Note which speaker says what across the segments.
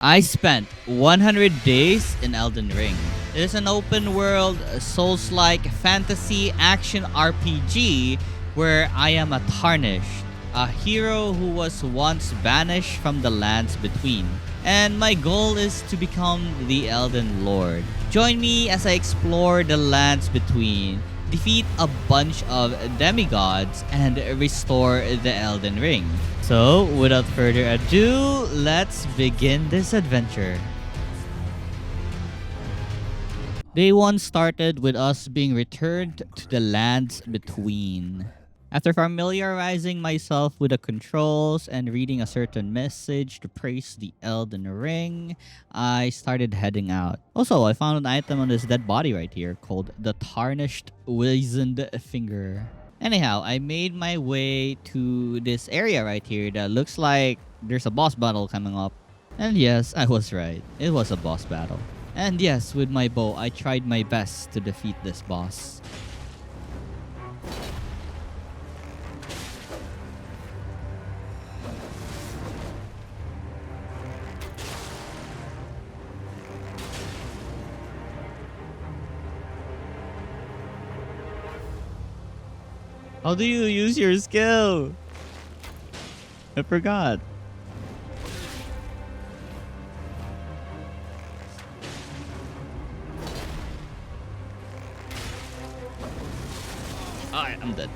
Speaker 1: I spent 100 days in Elden Ring. It is an open world, Souls-like fantasy action RPG where I am a tarnished, a hero who was once banished from the lands between. And my goal is to become the Elden Lord. Join me as I explore the lands between, defeat a bunch of demigods, and restore the Elden Ring. So, without further ado, let's begin this adventure. Day 1 started with us being returned to the lands between. After familiarizing myself with the controls and reading a certain message to praise the Elden Ring, I started heading out. Also, I found an item on this dead body right here called the Tarnished Wizened Finger. Anyhow, I made my way to this area right here that looks like there's a boss battle coming up. And yes, I was right. It was a boss battle. And yes, with my bow, I tried my best to defeat this boss. How do you use your skill? I forgot. Alright, I'm dead.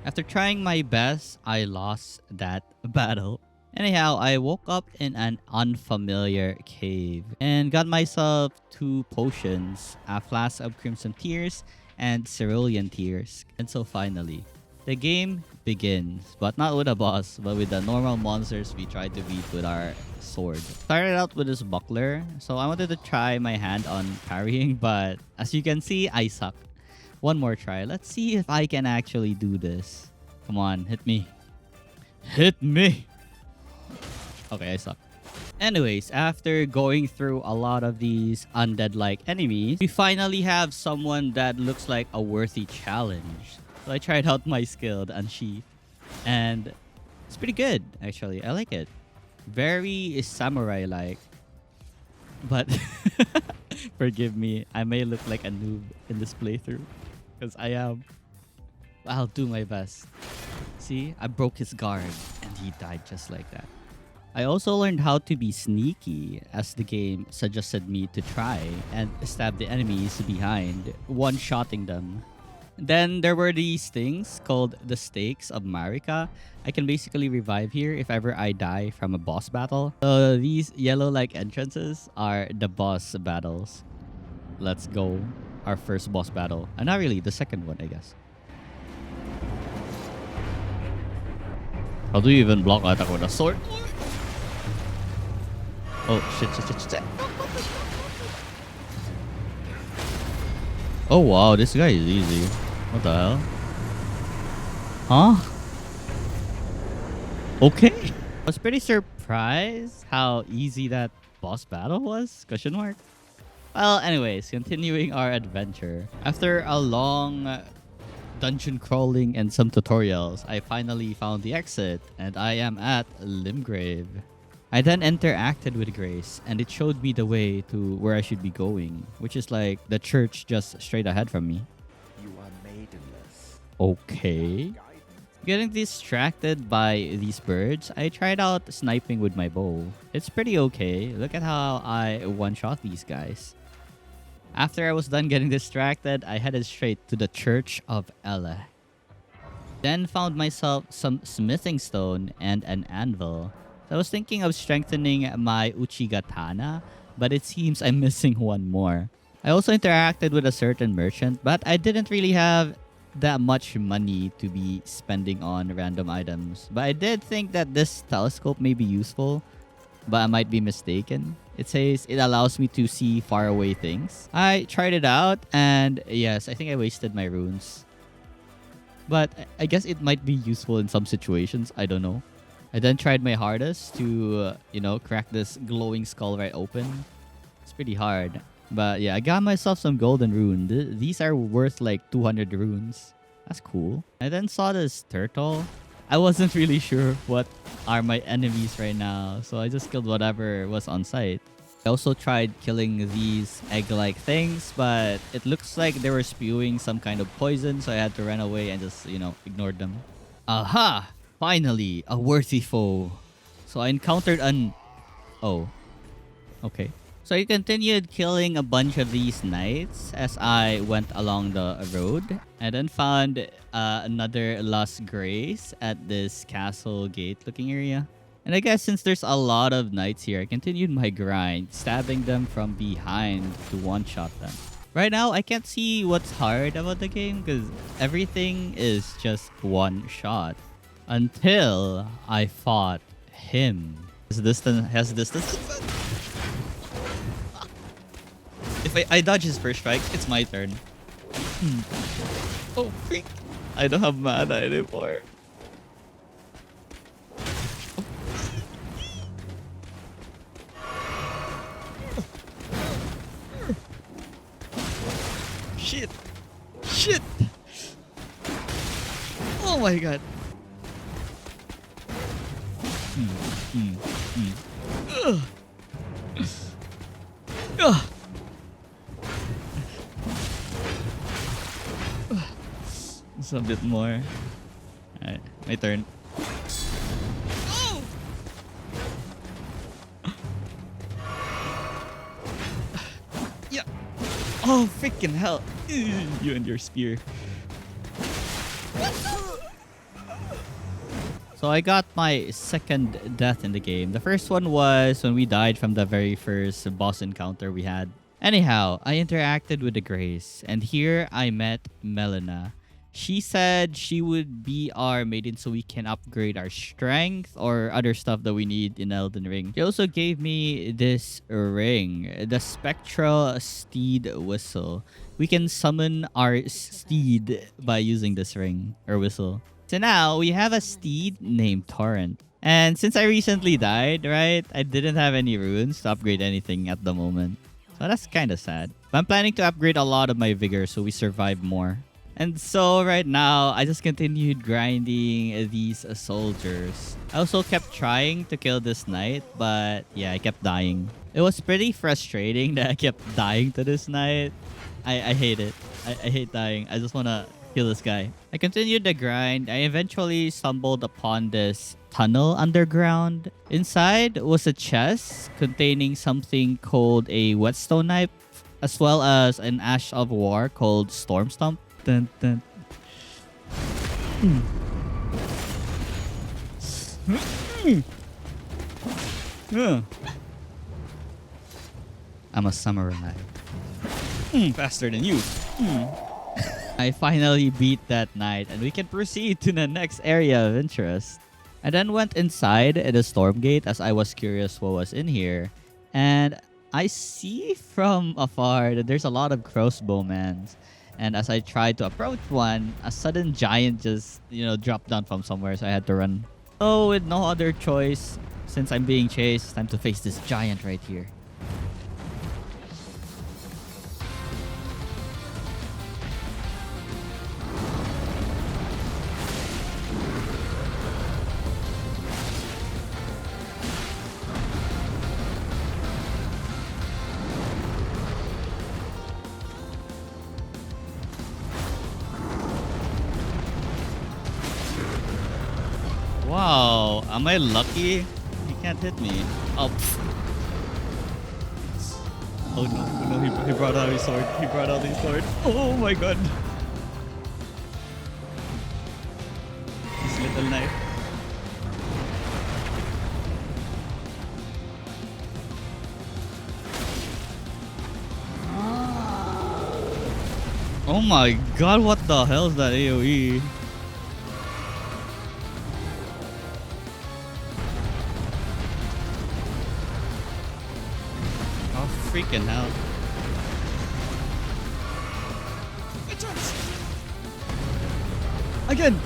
Speaker 1: After trying my best, I lost that battle. Anyhow, I woke up in an unfamiliar cave and got myself 2 potions, a flask of Crimson Tears and Cerulean Tears. And so finally, the game begins, but not with a boss, but with the normal monsters we tried to beat with our sword. Started out with this buckler, so I wanted to try my hand on parrying, but as you can see, I suck. One more try. Let's see if I can actually do this. Come on, hit me. Hit me! Okay, I suck. Anyways, after going through a lot of these undead-like enemies, we finally have someone that looks like a worthy challenge. So I tried out my skill, the Unsheath, and it's pretty good, actually. I like it. Very samurai-like. But forgive me, I may look like a noob in this playthrough. Because I am. I'll do my best. See, I broke his guard, and he died just like that. I also learned how to be sneaky, as the game suggested me to try and stab the enemies behind, one-shotting them. Then there were these things called the Stakes of Marika. I can basically revive here if ever I die from a boss battle. So these yellow-like entrances are the boss battles. Let's go. Our first boss battle. Not really, the second one, I guess. How do you even block attack with a sword? Oh, shit. Oh, wow, this guy is easy. What the hell? Huh? Okay. I was pretty surprised how easy that boss battle was? Question mark. Well, anyways, continuing our adventure. After a long dungeon crawling and some tutorials, I finally found the exit, and I am at Limgrave. I then interacted with Grace, and it showed me the way to where I should be going, which is like the church just straight ahead from me.
Speaker 2: You are maidenless.
Speaker 1: Okay. Getting distracted by these birds, I tried out sniping with my bow. It's pretty okay. Look at how I one-shot these guys. After I was done getting distracted, I headed straight to the Church of Ella. Then found myself some smithing stone and an anvil. I was thinking of strengthening my Uchigatana, but it seems I'm missing one more. I also interacted with a certain merchant, but I didn't really have that much money to be spending on random items. But I did think that this telescope may be useful, but I might be mistaken. It says it allows me to see faraway things. I tried it out, and yes, I think I wasted my runes. But I guess it might be useful in some situations. I don't know. I then tried my hardest to, crack this glowing skull right open. It's pretty hard. But yeah, I got myself some golden rune. These are worth like 200 runes. That's cool. I then saw this turtle. I wasn't really sure what are my enemies right now, so I just killed whatever was on site. I also tried killing these egg-like things, but it looks like they were spewing some kind of poison, so I had to run away and just, ignored them. Aha! Finally, a worthy foe. So I encountered an... Oh. Okay. So I continued killing a bunch of these knights as I went along the road. And then found another Lost Grace at this castle gate looking area. And I guess since there's a lot of knights here, I continued my grind, stabbing them from behind to one-shot them. Right now, I can't see what's hard about the game because everything is just one shot. Until I fought him. Has distance. If I dodge his first strike, it's my turn. Oh, freak. I don't have mana anymore. Shit. Shit. Oh my god. Ugh. Ugh. Just a bit more. Alright, my turn. Oh! Yeah. Oh, freaking hell. You and your spear. So I got my second death in the game. The first one was when we died from the very first boss encounter we had. Anyhow, I interacted with the Grace, and here I met Melina. She said she would be our maiden so we can upgrade our strength or other stuff that we need in Elden Ring. She also gave me this ring, the Spectral Steed Whistle. We can summon our steed by using this ring or whistle. So now we have a steed named Torrent. And since I recently died, right, I didn't have any runes to upgrade anything at the moment. So that's kind of sad. But I'm planning to upgrade a lot of my vigor so we survive more. And so right now, I just continued grinding these soldiers. I also kept trying to kill this knight, but yeah, I kept dying. It was pretty frustrating that I kept dying to this knight. I hate it. I hate dying. I just want to kill this guy. I continued the grind. I eventually stumbled upon this tunnel underground. Inside was a chest containing something called a whetstone knife, as well as an ash of war called Storm Stomp. Dun, dun. I'm a samurai. Faster than you. I finally beat that knight and we can proceed to the next area of interest. I then went inside the storm gate as I was curious what was in here. And I see from afar that there's a lot of crossbowmen. And as I tried to approach one, a sudden giant just, dropped down from somewhere, so I had to run. So with no other choice, since I'm being chased, it's time to face this giant right here. Wow, am I lucky? He can't hit me. Oh, pfft. Oh no, he brought out his sword. He brought out his sword. Oh my god. This little knife. Oh my god, what the hell is that AoE? Freaking hell. Again!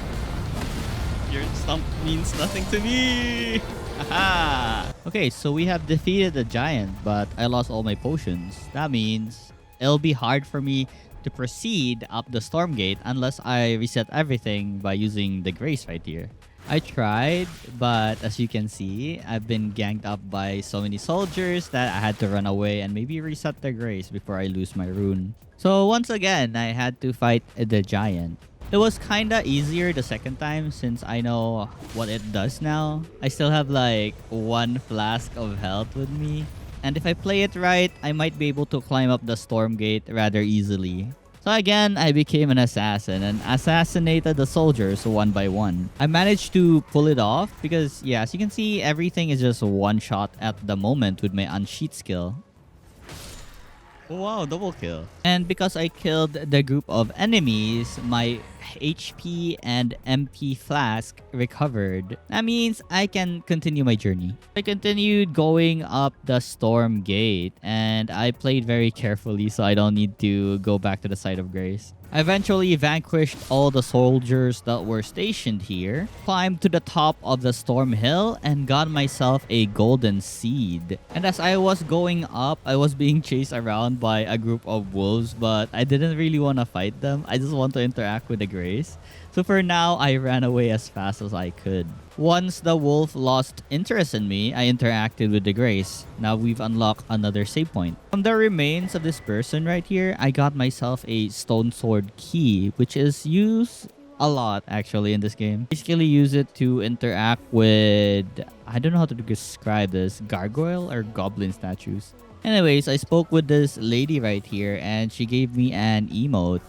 Speaker 1: Your stump means nothing to me! Aha! Okay, so we have defeated the giant, but I lost all my potions. That means it'll be hard for me to proceed up the storm gate unless I reset everything by using the grace right here. I tried, but as you can see, I've been ganged up by so many soldiers that I had to run away and maybe reset the grace before I lose my rune. So once again, I had to fight the giant. It was kinda easier the second time since I know what it does now. I still have like one flask of health with me. And if I play it right, I might be able to climb up the storm gate rather easily. So again, I became an assassin and assassinated the soldiers one by one. I managed to pull it off because, yeah, as you can see, everything is just one shot at the moment with my unsheath skill. Oh, wow, double kill. And because I killed the group of enemies, my HP and MP flask recovered. That means I can continue my journey. I continued going up the storm gate and I played very carefully so I don't need to go back to the site of grace. I eventually vanquished all the soldiers that were stationed here, climbed to the top of the storm hill, and got myself a golden seed. And as I was going up, I was being chased around by a group of wolves, but I didn't really want to fight them. I just want to interact with the grace. So for now, I ran away as fast as I could. Once the wolf lost interest in me, I interacted with the grace. Now we've unlocked another save point. From the remains of this person right here, I got myself a stone sword key, which is used a lot actually in this game. Basically use it to interact with, I don't know how to describe this, gargoyle or goblin statues. Anyways, I spoke with this lady right here and she gave me an emote,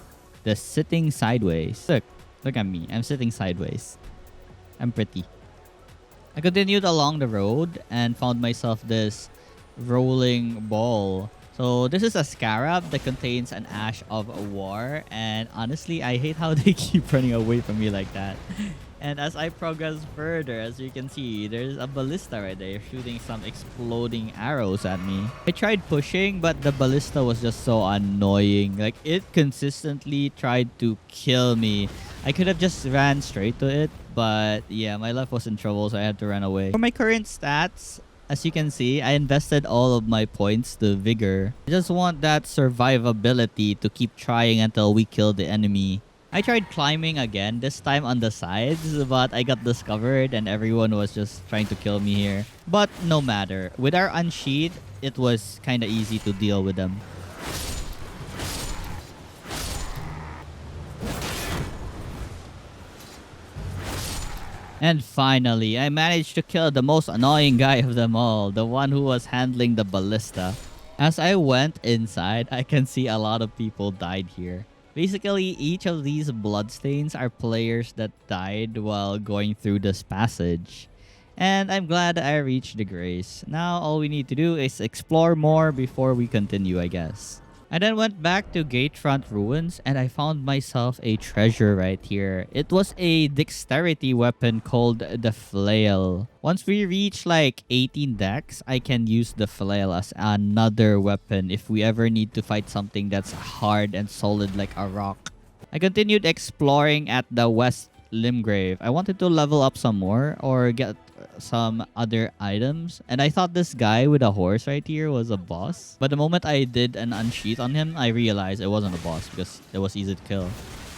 Speaker 1: the sitting sideways. Look at me. I'm sitting sideways. I'm pretty. I continued along the road and found myself this rolling ball. So this is a scarab that contains an ash of war. And honestly, I hate how they keep running away from me like that. And as I progress further, as you can see, there's a ballista right there shooting some exploding arrows at me. I tried pushing, but the ballista was just so annoying. Like, it consistently tried to kill me. I could have just ran straight to it, but yeah, my life was in trouble, so I had to run away. For my current stats, as you can see, I invested all of my points to vigor. I just want that survivability to keep trying until we kill the enemy. I tried climbing again, this time on the sides, but I got discovered and everyone was just trying to kill me here. But no matter. With our unsheath, it was kinda easy to deal with them. And finally, I managed to kill the most annoying guy of them all, the one who was handling the ballista. As I went inside, I can see a lot of people died here. Basically, each of these bloodstains are players that died while going through this passage. And I'm glad I reached the grace. Now, all we need to do is explore more before we continue, I guess. I then went back to Gatefront Ruins and I found myself a treasure right here. It was a dexterity weapon called the flail. Once we reach like 18 dex, I can use the flail as another weapon if we ever need to fight something that's hard and solid like a rock. I continued exploring at the West Limgrave. I wanted to level up some more or get some other items, and I thought this guy with a horse right here was a boss, but the moment I did an unsheath on him, I realized it wasn't a boss because it was easy to kill.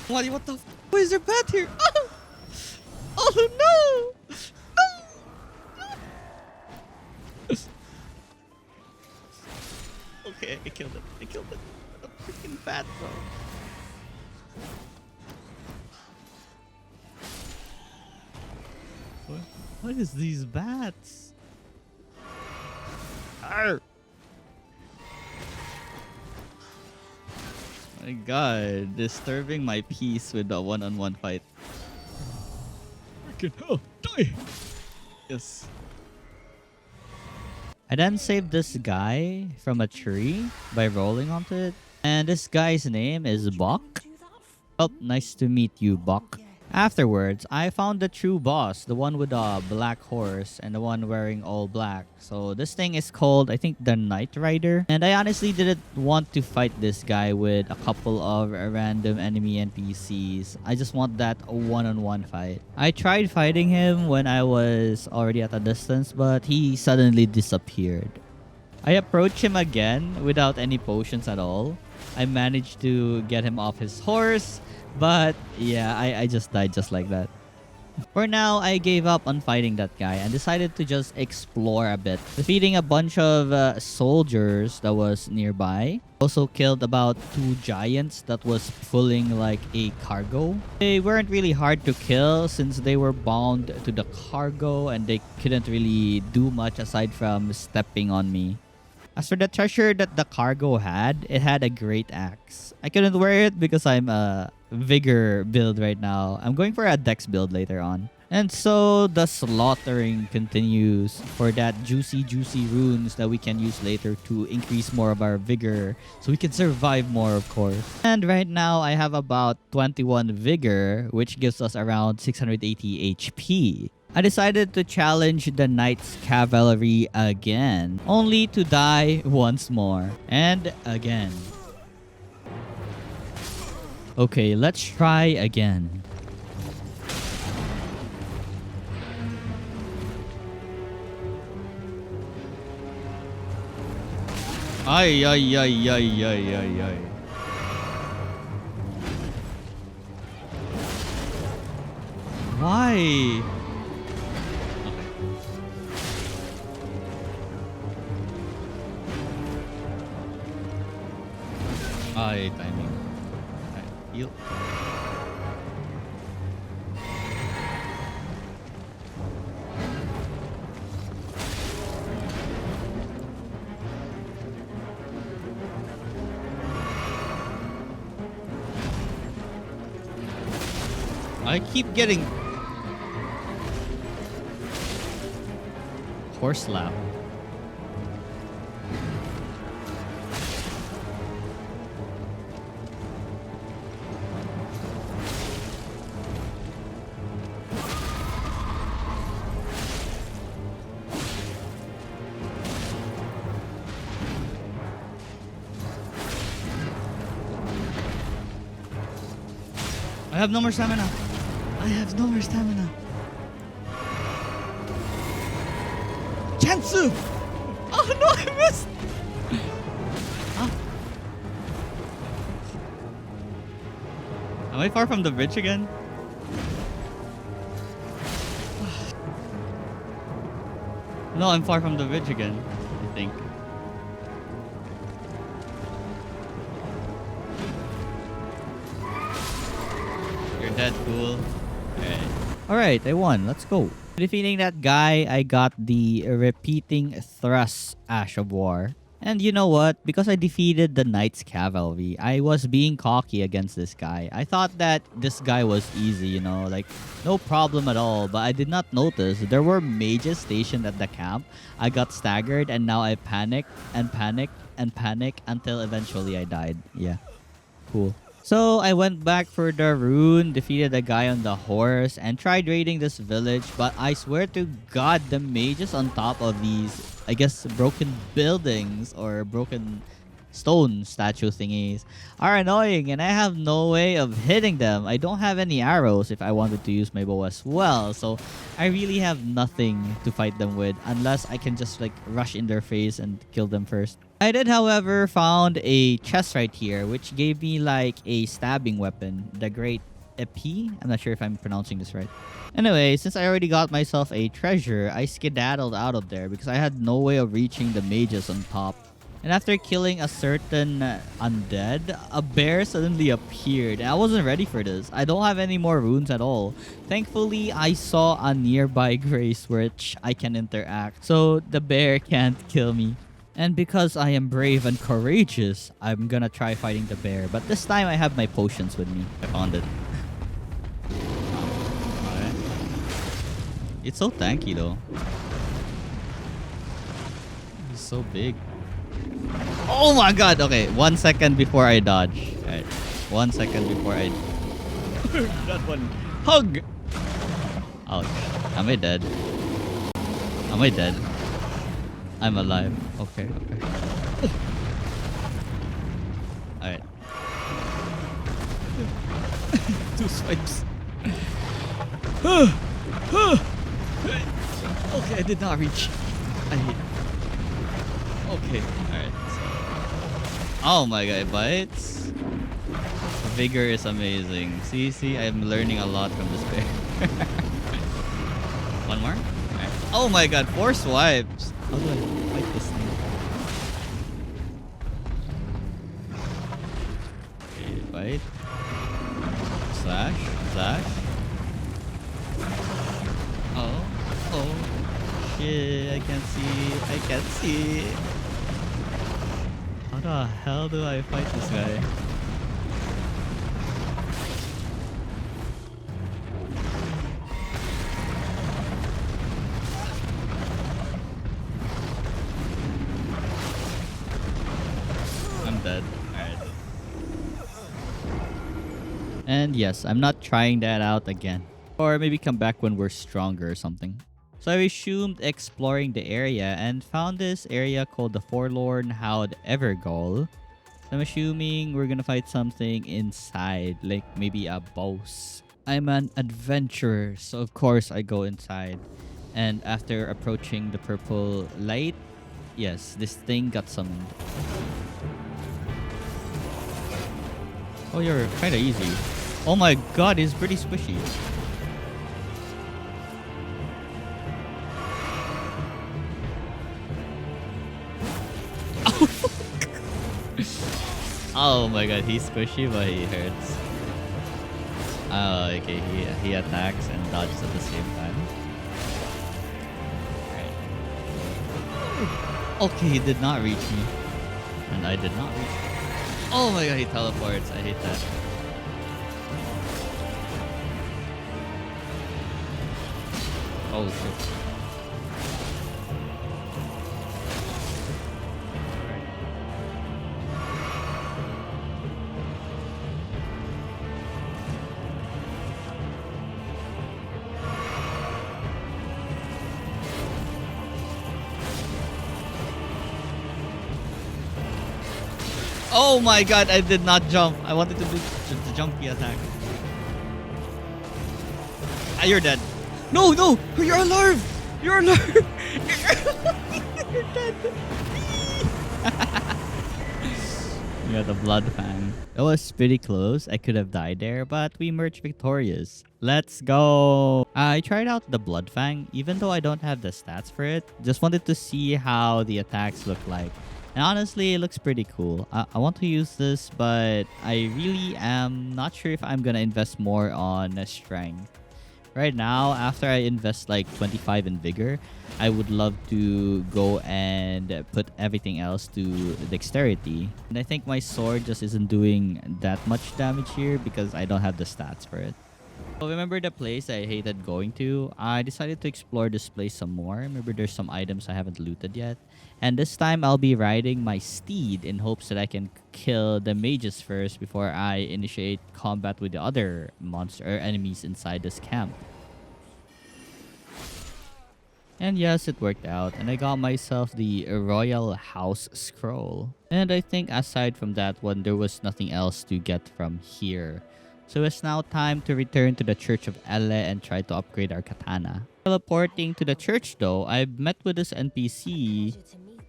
Speaker 1: What the why is there bat here? Oh no! Okay, I killed it. A freaking bat, bro. What is these bats? Arr! My god, disturbing my peace with the one-on-one fight. Freaking hell, die! Yes. I then saved this guy from a tree by rolling onto it. And this guy's name is Bok. Oh, nice to meet you, Bok. Afterwards, I found the true boss, the one with the black horse and the one wearing all black. So this thing is called, I think, the Knight Rider. And I honestly didn't want to fight this guy with a couple of random enemy NPCs. I just want that one-on-one fight. I tried fighting him when I was already at a distance, but he suddenly disappeared. I approached him again without any potions at all. I managed to get him off his horse. But yeah, I just died just like that. For now, I gave up on fighting that guy and decided to just explore a bit, defeating a bunch of soldiers that was nearby. Also killed about 2 giants that was pulling like a cargo. They weren't really hard to kill since they were bound to the cargo and they couldn't really do much aside from stepping on me. As for the treasure that the cargo had, it had a great axe. I couldn't wear it because I'm a vigor build right now. I'm going for a dex build later on. And so the slaughtering continues for that juicy runes that we can use later to increase more of our vigor so we can survive more, of course. And right now I have about 21 vigor, which gives us around 680 HP. I decided to challenge the Knight's Cavalry again, only to die once more. And again. Okay, let's try again. Ay, ay, ay, ay, ay, ay, ay. Why? Ay, timing. Ay, heal. I keep getting horse slap. I have no more stamina. I have no more stamina. Chansu! Oh no, I missed! Ah. Am I far from the bridge again? No, I'm far from the bridge again, I think. You're dead, fool. Alright, I won. Let's go. Defeating that guy, I got the repeating thrust Ash of War. And you know what? Because I defeated the Knight's Cavalry, I was being cocky against this guy. I thought that this guy was easy, you know, like no problem at all. But I did not notice there were mages stationed at the camp. I got staggered and now I panicked and panicked and panicked until eventually I died. Yeah, cool. So I went back for the rune, defeated a guy on the horse, and tried raiding this village. But I swear to God, the mages on top of these, I guess, broken buildings or broken stone statue thingies are annoying, and I have no way of hitting them. I don't have any arrows if I wanted to use my bow as well, so I really have nothing to fight them with unless I can just like rush in their face and kill them first. I did, however, found a chest right here, which gave me like a stabbing weapon, the Great Epi. I'm not sure if I'm pronouncing this right. Anyway, since I already got myself a treasure, I skedaddled out of there because I had no way of reaching the mages on top. And after killing a certain undead, a bear suddenly appeared. And I wasn't ready for this. I don't have any more runes at all. Thankfully, I saw a nearby grace which I can interact. So the bear can't kill me. And because I am brave and courageous, I'm gonna try fighting the bear. But this time I have my potions with me. I found it. Alright. It's so tanky though. It's so big. Oh my god! Okay, 1 second before I dodge. Alright. 1 second before I... That one. Hug! Ouch. Am I dead? Am I dead? I'm alive. Okay, okay. Alright. 2 swipes. Okay, I did not reach. I hate it. Okay, alright. So. Oh my god, it bites. Vigor is amazing. See, I'm learning a lot from this bear. One more. Alright. Oh my god, 4 swipes. How do I fight this thing? Okay, fight. Slash. Slash. Oh. Oh. Shit, I can't see. I can't see. How the hell do I fight this guy? I'm dead. Alright. And yes, I'm not trying that out again. Or maybe come back when we're stronger or something. So I resumed exploring the area and found this area called the Forlorn Howd Evergall. I'm assuming we're gonna fight something inside, like maybe a boss. I'm an adventurer, so of course I go inside. And after approaching the purple light, yes, this thing got summoned. Oh, you're kinda easy. Oh my god, he's pretty squishy. Oh my god, he's squishy but he hurts. Oh, okay, he attacks and dodges at the same time. Right. Okay, he did not reach me. And I did not reach him. Oh my god, he teleports. I hate that. Oh shit. Oh my god, I did not jump. I wanted to do the jumpy attack. Ah, you're dead. No, no! You're alive! You're alive! You're dead! Yeah, the blood fang. It was pretty close. I could have died there, but we emerged victorious. Let's go! I tried out the blood fang, even though I don't have the stats for it. Just wanted to see how the attacks look like. And honestly, it looks pretty cool. I want to use this, but I really am not sure if I'm gonna invest more on strength. Right now, after I invest like 25 in vigor, I would love to go and put everything else to dexterity. And I think my sword just isn't doing that much damage here because I don't have the stats for it. So remember the place I hated going to? I decided to explore this place some more. Remember there's some items I haven't looted yet. And this time I'll be riding my steed in hopes that I can kill the mages first before I initiate combat with the other monster or enemies inside this camp. And yes, it worked out, and I got myself the Royal House Scroll. And I think aside from that one, there was nothing else to get from here. So it's now time to return to the Church of Elle and try to upgrade our katana. Teleporting to the church though, I met with this NPC,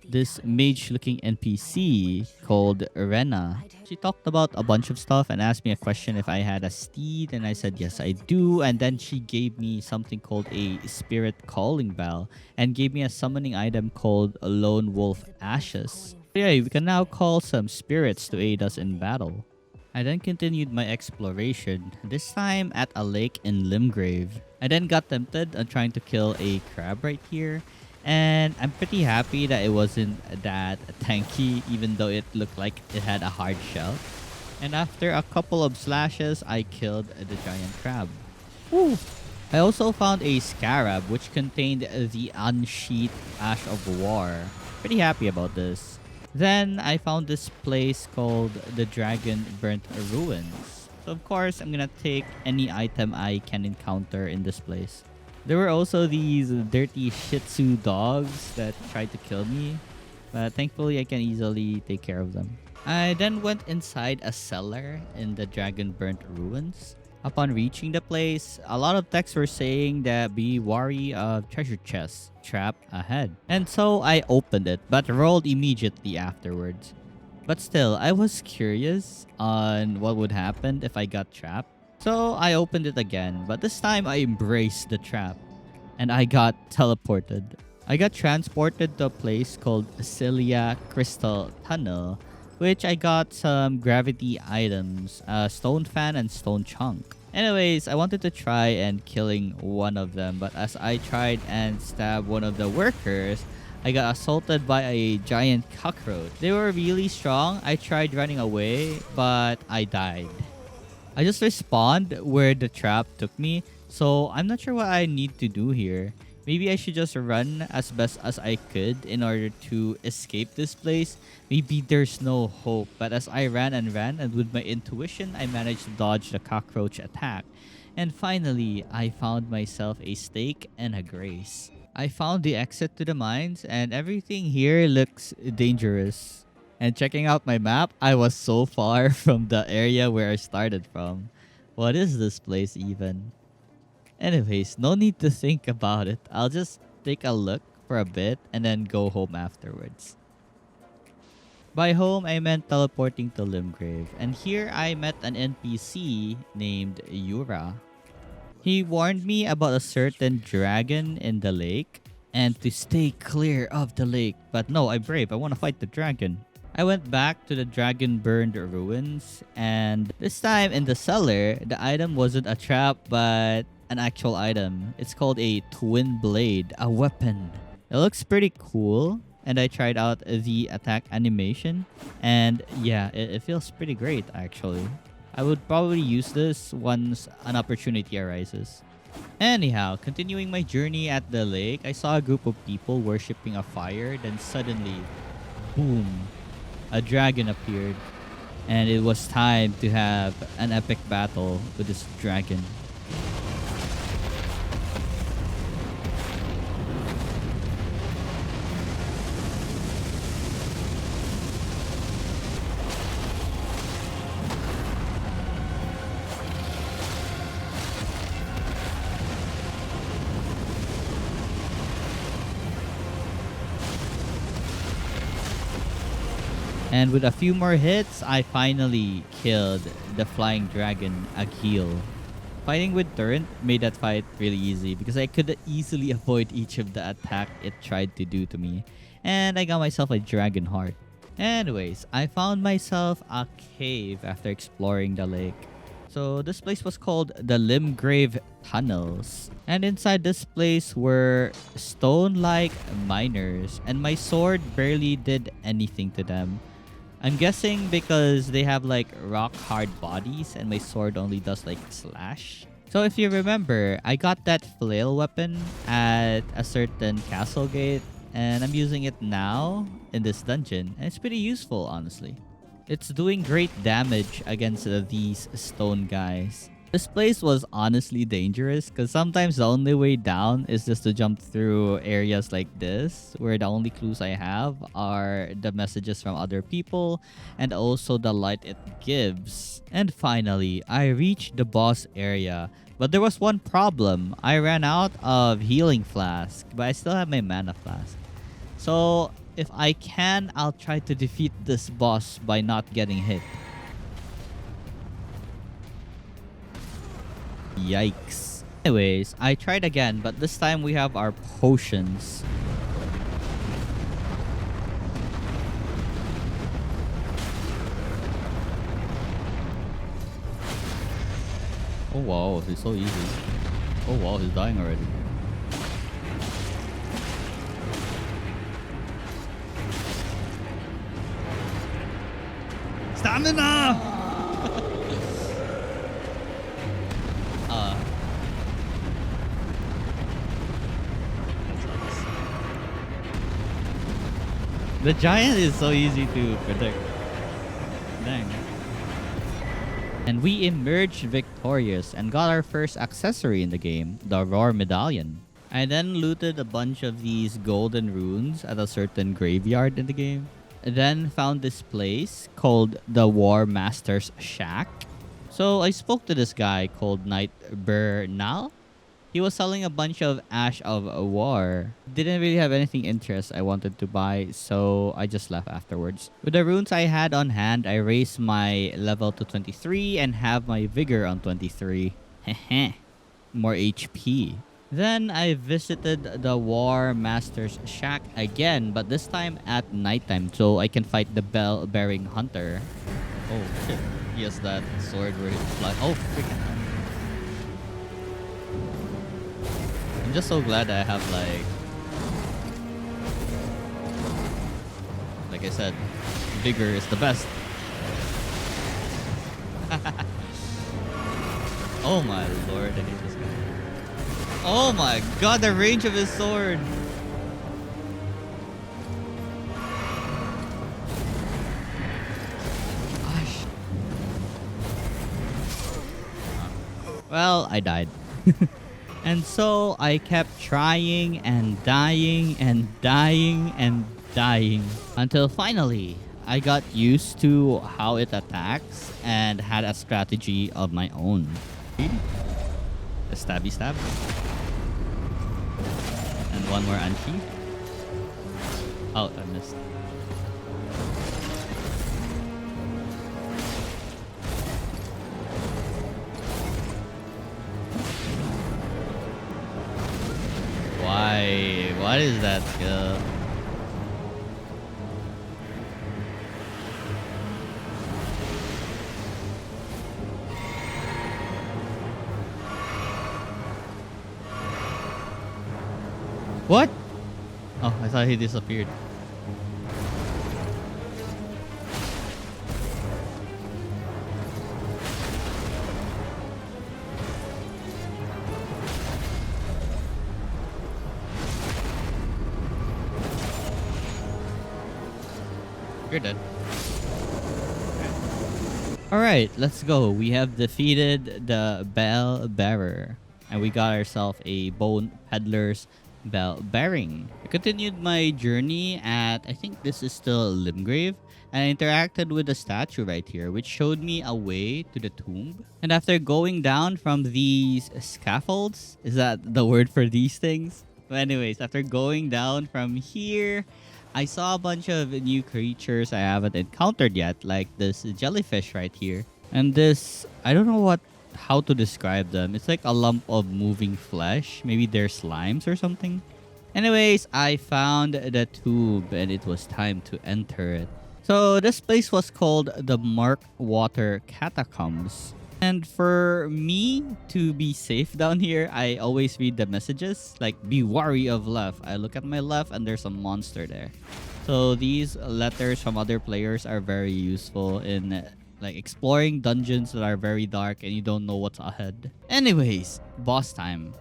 Speaker 1: this mage-looking NPC called Rena. She talked about a bunch of stuff and asked me a question if I had a steed, and I said yes I do, and then she gave me something called a spirit calling bell and gave me a summoning item called a lone wolf ashes. So yeah, we can now call some spirits to aid us in battle. I then continued my exploration, this time at a lake in Limgrave. I then got tempted on trying to kill a crab right here, and I'm pretty happy that it wasn't that tanky even though it looked like it had a hard shell. And after a couple of slashes, I killed the giant crab. Woo! I also found a scarab which contained the unsheathed Ash of War. Pretty happy about this. Then I found this place called the Dragon Burnt Ruins. So of course, I'm gonna take any item I can encounter in this place. There were also these dirty Shih Tzu dogs that tried to kill me, but thankfully I can easily take care of them. I then went inside a cellar in the Dragon Burnt Ruins. Upon reaching the place, a lot of texts were saying that be wary of treasure chests trapped ahead. And so I opened it, but rolled immediately afterwards. But still, I was curious on what would happen if I got trapped. So I opened it again, but this time I embraced the trap. and I got teleported. I got transported to a place called Cilia Crystal Tunnel, which I got some gravity items, a stone fan and stone chunk. Anyways, I wanted to try and killing one of them, but as I tried and stabbed one of the workers, I got assaulted by a giant cockroach. They were really strong. I tried running away, but I died. I just respawned where the trap took me, so I'm not sure what I need to do here. Maybe I should just run as best as I could in order to escape this place. Maybe there's no hope, but as I ran and with my intuition, I managed to dodge the cockroach attack. And finally, I found myself a stake and a grace. I found the exit to the mines, and everything here looks dangerous. And checking out my map, I was so far from the area where I started from. What is this place even? Anyways, no need to think about it. I'll just take a look for a bit and then go home afterwards. By home, I meant teleporting to Limgrave. And here I met an NPC named Yura. He warned me about a certain dragon in the lake and to stay clear of the lake. But no, I'm brave. I want to fight the dragon. I went back to the dragon burned ruins, and this time in the cellar, the item wasn't a trap but an actual item. It's called a twin blade, a weapon. It looks pretty cool, and I tried out the attack animation, and yeah, it feels pretty great actually. I would probably use this once an opportunity arises. Anyhow, continuing my journey at the lake, I saw a group of people worshipping a fire, then suddenly, boom, a dragon appeared, and it was time to have an epic battle with this dragon. And with a few more hits, I finally killed the flying dragon Agil. Fighting with Turret made that fight really easy because I could easily avoid each of the attack it tried to do to me. And I got myself a dragon heart. Anyways, I found myself a cave after exploring the lake. So this place was called the Limgrave Tunnels. And inside this place were stone-like miners. And my sword barely did anything to them. I'm guessing because they have like rock hard bodies and my sword only does like slash. So if you remember, I got that flail weapon at a certain castle gate and I'm using it now in this dungeon and it's pretty useful honestly. It's doing great damage against these stone guys. This place was honestly dangerous because sometimes the only way down is just to jump through areas like this where the only clues I have are the messages from other people and also the light it gives. And finally, I reached the boss area. But there was one problem. I ran out of healing flask, but I still have my mana flask. So if I can, I'll try to defeat this boss by not getting hit. Yikes. Anyways, I tried again, but this time we have our potions. Oh wow, it's so easy. Oh wow, he's dying already. Stamina! The giant is so easy to predict. Dang. And we emerged victorious and got our first accessory in the game, the Roar Medallion. I then looted a bunch of these golden runes at a certain graveyard in the game. Then found this place called the War Master's Shack. So I spoke to this guy called Knight Bernal. He was selling a bunch of Ash of War. Didn't really have anything interest I wanted to buy, so I just left afterwards. With the runes I had on hand, I raised my level to 23 and have my vigor on 23. Heh. More HP. Then I visited the War Master's shack again, but this time at nighttime so I can fight the bell-bearing hunter. Oh shit. He has that sword where he's fly. Oh freaking hell. I'm just so glad I have like I said, vigor is the best. Oh my lord, I hate this guy. Oh my god, the range of his sword. Gosh. Well, I died. And so I kept trying and dying and dying and dying until finally I got used to how it attacks and had a strategy of my own. A stabby stab. And one more anti. Oh, I missed. Why? What is that skill? What? Oh, I thought he disappeared. You're dead. Alright, let's go. We have defeated the bell bearer. And we got ourselves a bone peddler's bell bearing. I continued my journey at, I think this is still Limgrave. And I interacted with the statue right here, which showed me a way to the tomb. And after going down from these scaffolds, is that the word for these things? But anyways, after going down from here, I saw a bunch of new creatures I haven't encountered yet, like this jellyfish right here. And this, I don't know how to describe them. It's like a lump of moving flesh. Maybe they're slimes or something. Anyways, I found the tube and it was time to enter it. So this place was called the Markwater Catacombs. And for me to be safe down here, I always read the messages. Like, be wary of left. I look at my left and there's a monster there. So these letters from other players are very useful in like exploring dungeons that are very dark and you don't know what's ahead. Anyways, boss time.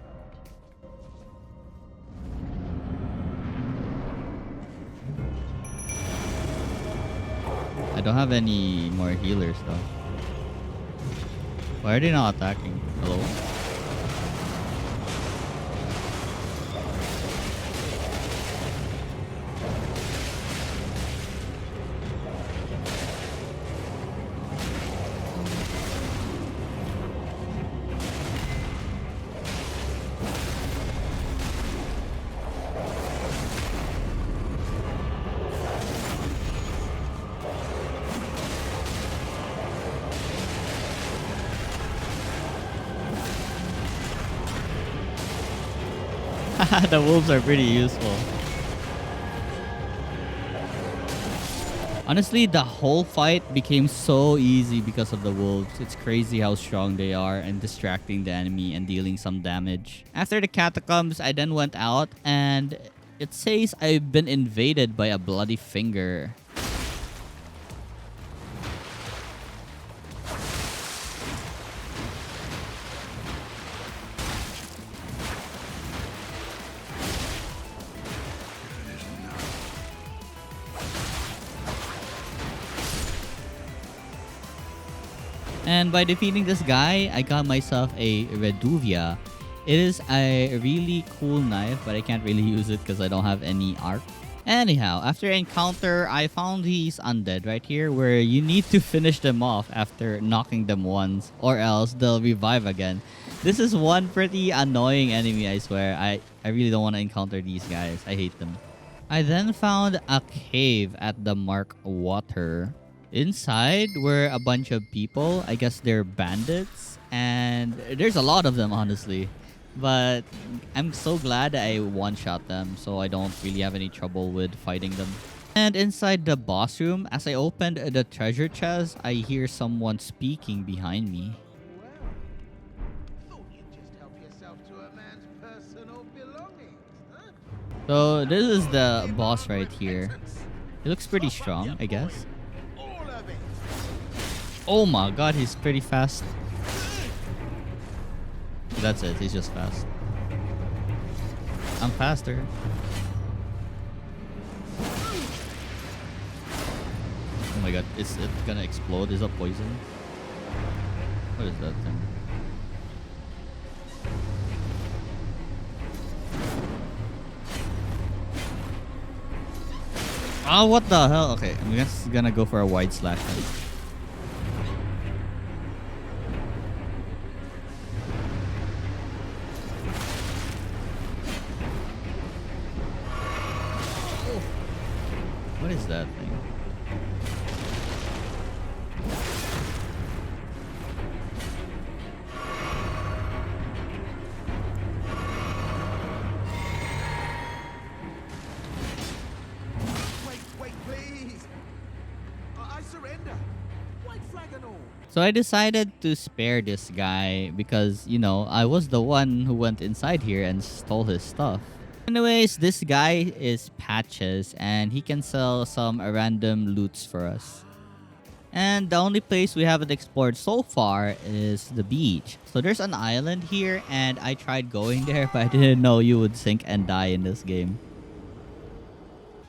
Speaker 1: I don't have any more healers though. Why are they not attacking? Hello? The wolves are pretty useful. Honestly, the whole fight became so easy because of the wolves. It's crazy how strong they are and distracting the enemy and dealing some damage. After the catacombs, I then went out and it says I've been invaded by a bloody finger. And by defeating this guy, I got myself a Reduvia. It is a really cool knife, but I can't really use it because I don't have any arc. Anyhow, after encounter, I found these undead right here where you need to finish them off after knocking them once or else they'll revive again. This is one pretty annoying enemy, I swear. I really don't want to encounter these guys. I hate them. I then found a cave at the Markwater. Inside were a bunch of people. I guess they're bandits. And there's a lot of them, honestly. But I'm so glad I one-shot them, so I don't really have any trouble with fighting them. And inside the boss room, as I opened the treasure chest, I hear someone speaking behind me.
Speaker 3: Well, thought you'd just help yourself to a man's personal belongings, huh?
Speaker 1: So this is the
Speaker 3: Give
Speaker 1: boss
Speaker 3: up
Speaker 1: right here.
Speaker 3: repentance.
Speaker 1: He looks pretty
Speaker 3: Stop up
Speaker 1: strong,
Speaker 3: your
Speaker 1: I guess.
Speaker 3: boy. All of it.
Speaker 1: Oh my god, he's pretty fast. That's it, he's just fast. I'm faster. Oh my god, is it gonna explode? Is it poison? What is that thing? Oh, what the hell? Okay, I'm just gonna go for a wide slash then. What is that thing?
Speaker 3: Wait, please. I surrender. White flag and all.
Speaker 1: So I decided to spare this guy because, you know, I was the one who went inside here and stole his stuff. Anyways, this guy is Patches and he can sell some random loots for us. And the only place we haven't explored so far is the beach. So there's an island here and I tried going there, but I didn't know you would sink and die in this game.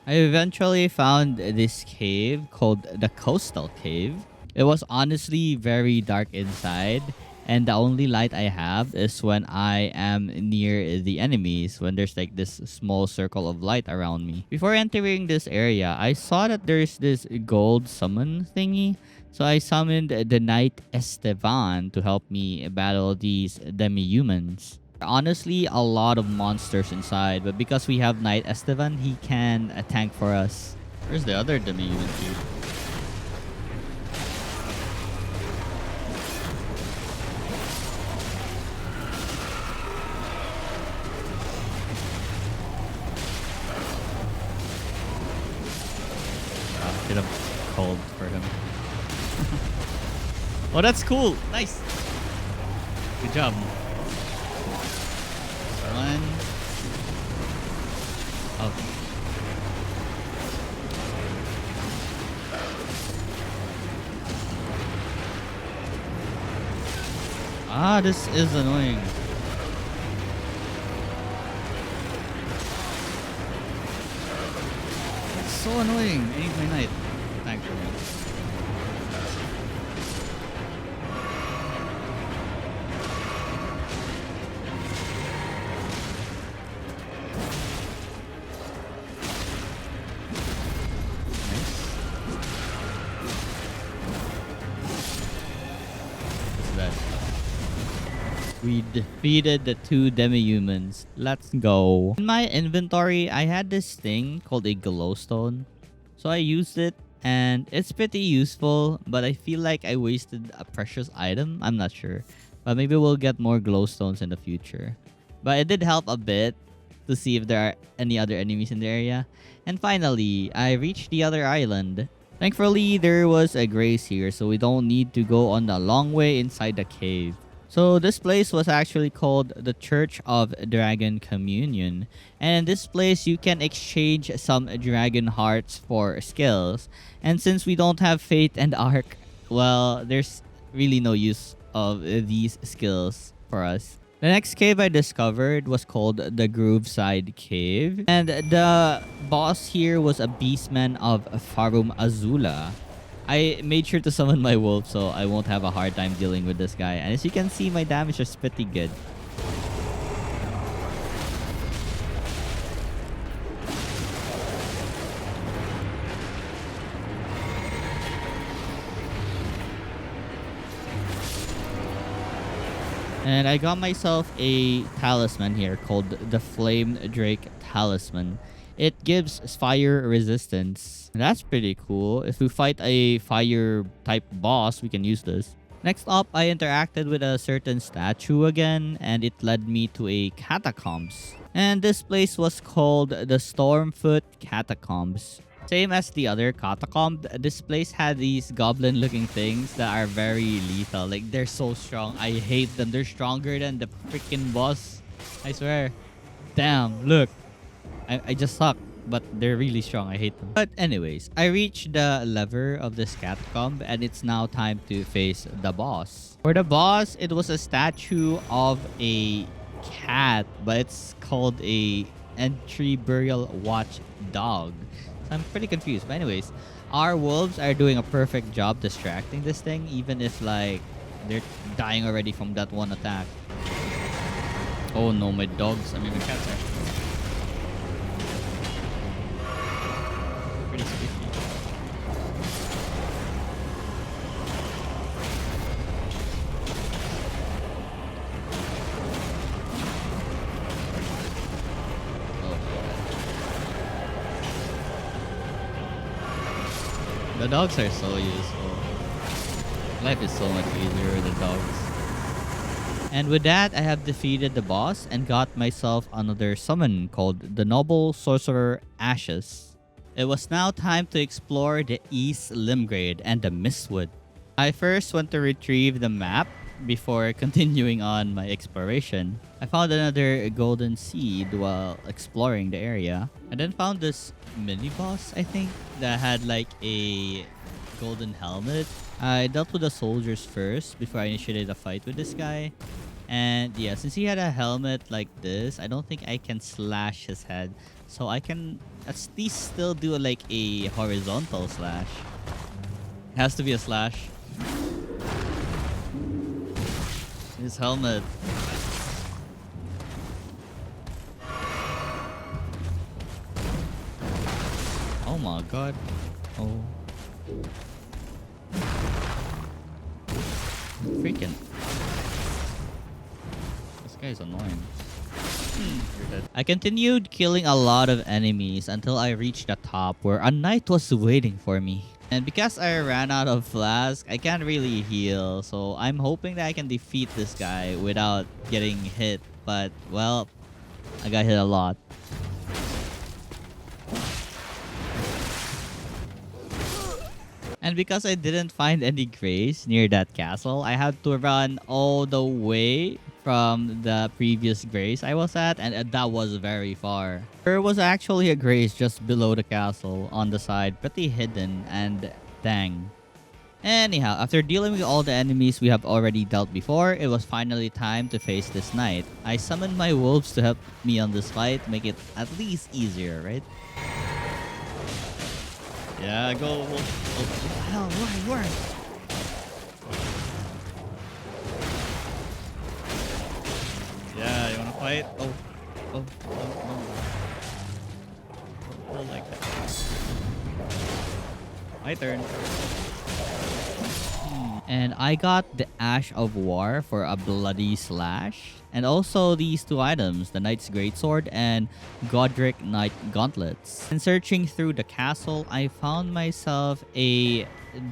Speaker 1: I eventually found this cave called the Coastal Cave. It was honestly very dark inside, and the only light I have is when I am near the enemies, when there's like this small circle of light around me. Before entering this area, I saw that there's this gold summon thingy. So I summoned the Knight Estevan to help me battle these demi-humans. Honestly, a lot of monsters inside, but because we have Knight Estevan, he can tank for us. Where's the other demi-human dude? Get a cold for him. Oh, that's cool. Nice. Good job. One. Oh. Ah, this is annoying. It's so annoying. I need my knight. Thank you. We defeated the two demi-humans. Let's go. In my inventory, I had this thing called a glowstone. So I used it and it's pretty useful, but I feel like I wasted a precious item. I'm not sure. But maybe we'll get more glowstones in the future. But it did help a bit to see if there are any other enemies in the area. And finally, I reached the other island. Thankfully, there was a grace here, so we don't need to go on the long way inside the cave. So this place was actually called the Church of Dragon Communion. And in this place, you can exchange some dragon hearts for skills. And since we don't have Faith and Arc, well, there's really no use of these skills for us. The next cave I discovered was called the Grooveside Cave. And the boss here was a beastman of Farum Azula. I made sure to summon my wolf so I won't have a hard time dealing with this guy. And as you can see, my damage is pretty good. And I got myself a talisman here called the Flame Drake Talisman. It gives fire resistance. That's pretty cool. If we fight a fire type boss, we can use this. Next up, I interacted with a certain statue again, and it led me to a catacombs. And this place was called the Stormfoot Catacombs. Same as the other catacomb, this place had these goblin-looking things that are very lethal. Like, they're so strong. I hate them. They're stronger than the freaking boss. I swear. Damn, look. I just suck, but they're really strong. I hate them. But anyways, I reached the lever of this catacomb, and it's now time to face the boss. For the boss, it was a statue of a cat, but it's called a entry burial watch dog. So I'm pretty confused. But anyways, our wolves are doing a perfect job distracting this thing, even if like they're dying already from that one attack. Oh no, my cats are pretty squishy. Oh god. The dogs are so useful. Life is so much easier with the dogs. And with that, I have defeated the boss and got myself another summon called the Noble Sorcerer Ashes. It was now time to explore the East Limgrade and the Mistwood. I first went to retrieve the map before continuing on my exploration. I found another golden seed while exploring the area. I then found this mini boss, I think, that had like a golden helmet. I dealt with the soldiers first before I initiated a fight with this guy. And yeah, since he had a helmet like this, I don't think I can slash his head. So I can at least still do like a horizontal slash. It has to be a slash. His helmet. Oh my god. Oh. Freaking. This guy's annoying. You're dead. I continued killing a lot of enemies until I reached the top where a knight was waiting for me. And because I ran out of flask, I can't really heal. So I'm hoping that I can defeat this guy without getting hit. But, well, I got hit a lot. And because I didn't find any grace near that castle, I had to run all the way from the previous grace I was at, and that was very far. There was actually a grace just below the castle on the side, pretty hidden, and dang. Anyhow, after dealing with all the enemies we have already dealt before, it was finally time to face this knight. I summoned my wolves to help me on this fight, make it at least easier, right? Yeah, go wolf. Oh, what the hell? Where? Yeah, you wanna fight? Oh, like that. My turn. And I got the Ash of War for a bloody slash. And also these two items, the Knight's Greatsword and Godric Knight Gauntlets. And searching through the castle, I found myself a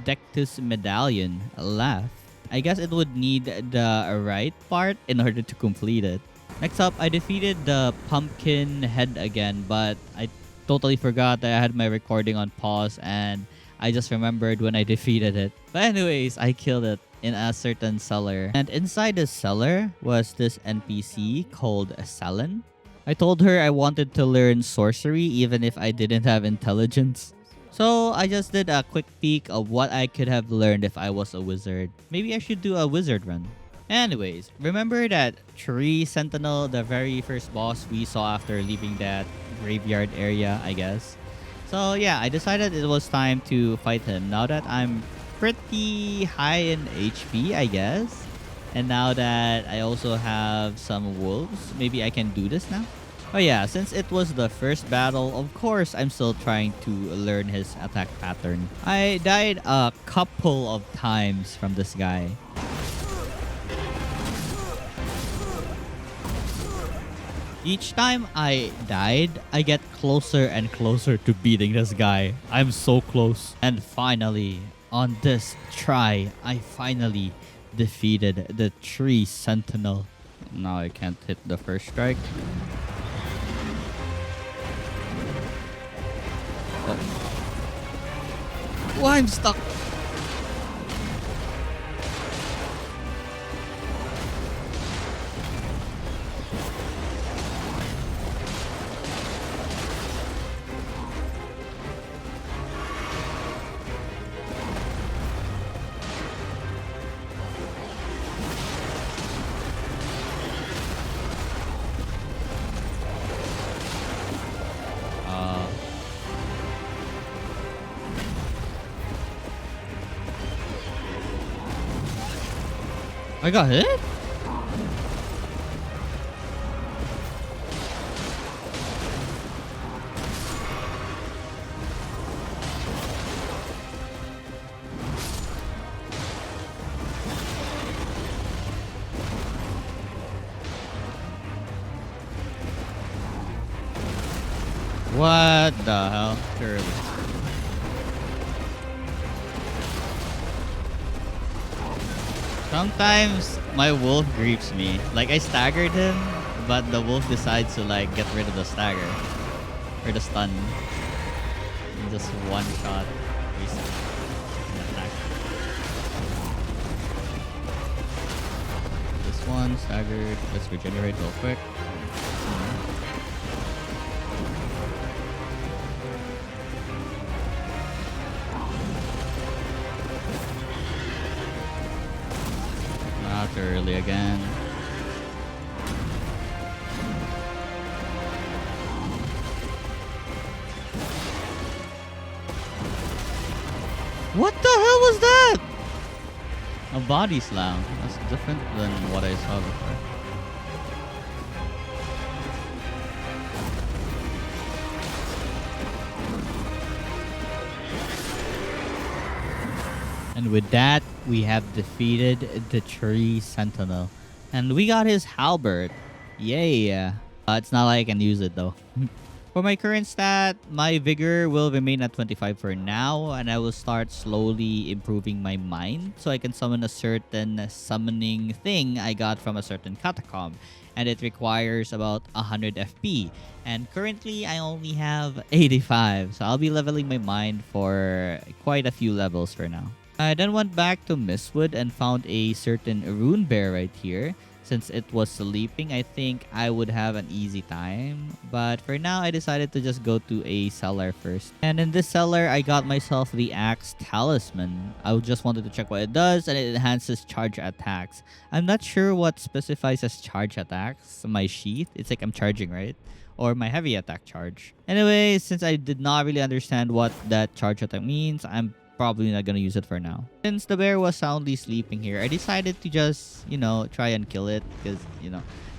Speaker 1: Dectus Medallion left. I guess it would need the right part in order to complete it. Next up, I defeated the Pumpkin Head again, but I totally forgot that I had my recording on pause and I just remembered when I defeated it. But anyways, I killed it in a certain cellar. And inside the cellar was this NPC called Selen. I told her I wanted to learn sorcery even if I didn't have intelligence. So I just did a quick peek of what I could have learned if I was a wizard. Maybe I should do a wizard run. Anyways, remember that Tree Sentinel, the very first boss we saw after leaving that graveyard area, I guess? So yeah, I decided it was time to fight him now that I'm pretty high in HP, I guess. And now that I also have some wolves, maybe I can do this now? Oh yeah, since it was the first battle, of course I'm still trying to learn his attack pattern. I died a couple of times from this guy. Each time I died, I get closer and closer to beating this guy. I'm so close. And finally, on this try, I finally defeated the tree sentinel. Now I can't hit the first strike. Oh. Oh, I'm stuck. I got hit? What the hell? Surely. Sometimes my wolf grieves me. Like I staggered him, but the wolf decides to like get rid of the stagger or the stun. And just one shot. Reset. And attack. This one staggered. Let's regenerate real quick. Not early again. What the hell was that? A body slam. That's different than what I saw before. And with that, we have defeated the tree sentinel. And we got his halberd. Yay. It's not like I can use it though. For my current stat, my vigor will remain at 25 for now, and I will start slowly improving my mind so I can summon a certain summoning thing I got from a certain catacomb, and it requires about 100 FP. And currently, I only have 85, so I'll be leveling my mind for quite a few levels for now. I then went back to Mistwood and found a certain rune bear right here. Since it was sleeping, I think I would have an easy time. But for now, I decided to just go to a cellar first. And in this cellar, I got myself the Axe Talisman. I just wanted to check what it does, and it enhances charge attacks. I'm not sure what specifies as charge attacks. My sheath, it's like I'm charging, right? Or my heavy attack charge. Anyway, since I did not really understand what that charge attack means, I'm probably not gonna use it for now. Since the bear was soundly sleeping here, I decided to just, try and kill it because,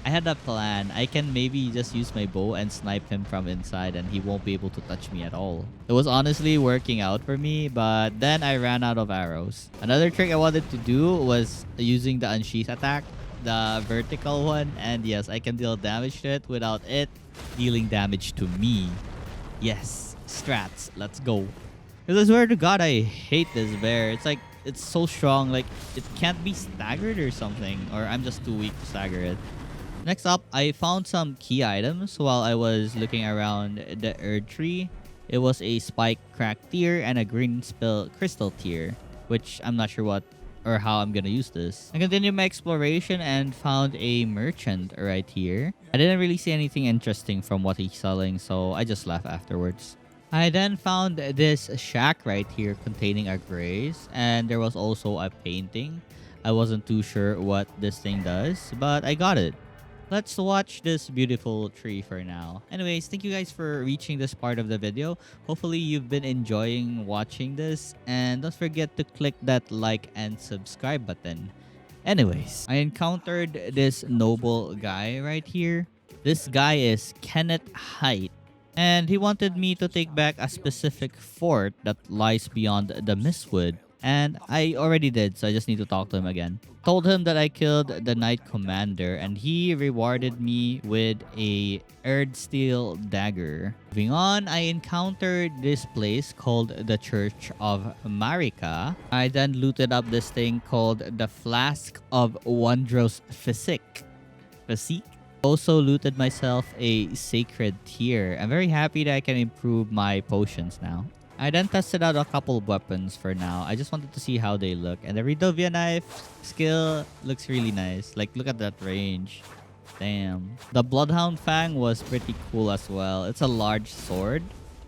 Speaker 1: I had a plan. I can maybe just use my bow and snipe him from inside and he won't be able to touch me at all. It was honestly working out for me, but then I ran out of arrows. Another trick I wanted to do was using the unsheath attack, the vertical one, and yes, I can deal damage to it without it dealing damage to me. Yes, strats, let's go. Because I swear to God, I hate this bear. It's like, it's so strong. Like, it can't be staggered or something. Or I'm just too weak to stagger it. Next up, I found some key items while I was looking around the Erd tree. It was a spike crack tier and a green spill crystal tier. Which I'm not sure what or how I'm gonna use this. I continued my exploration and found a merchant right here. I didn't really see anything interesting from what he's selling, so I just left afterwards. I then found this shack right here containing a grace, and there was also a painting. I wasn't too sure what this thing does, but I got it. Let's watch this beautiful tree for now. Anyways, thank you guys for reaching this part of the video. Hopefully you've been enjoying watching this, and don't forget to click that like and subscribe button. Anyways, I encountered this noble guy right here. This guy is Kenneth Height. And he wanted me to take back a specific fort that lies beyond the Mistwood. And I already did, so I just need to talk to him again. Told him that I killed the Knight Commander, and he rewarded me with a Erdsteel dagger. Moving on, I encountered this place called the Church of Marika. I then looted up this thing called the Flask of Wondrous Physique. Also looted myself a sacred tier. I'm very happy that I can improve my potions now. I then tested out a couple of weapons for now. I just wanted to see how they look. And the Redovia knife skill looks really nice. Like, look at that range. Damn. The Bloodhound Fang was pretty cool as well. It's a large sword.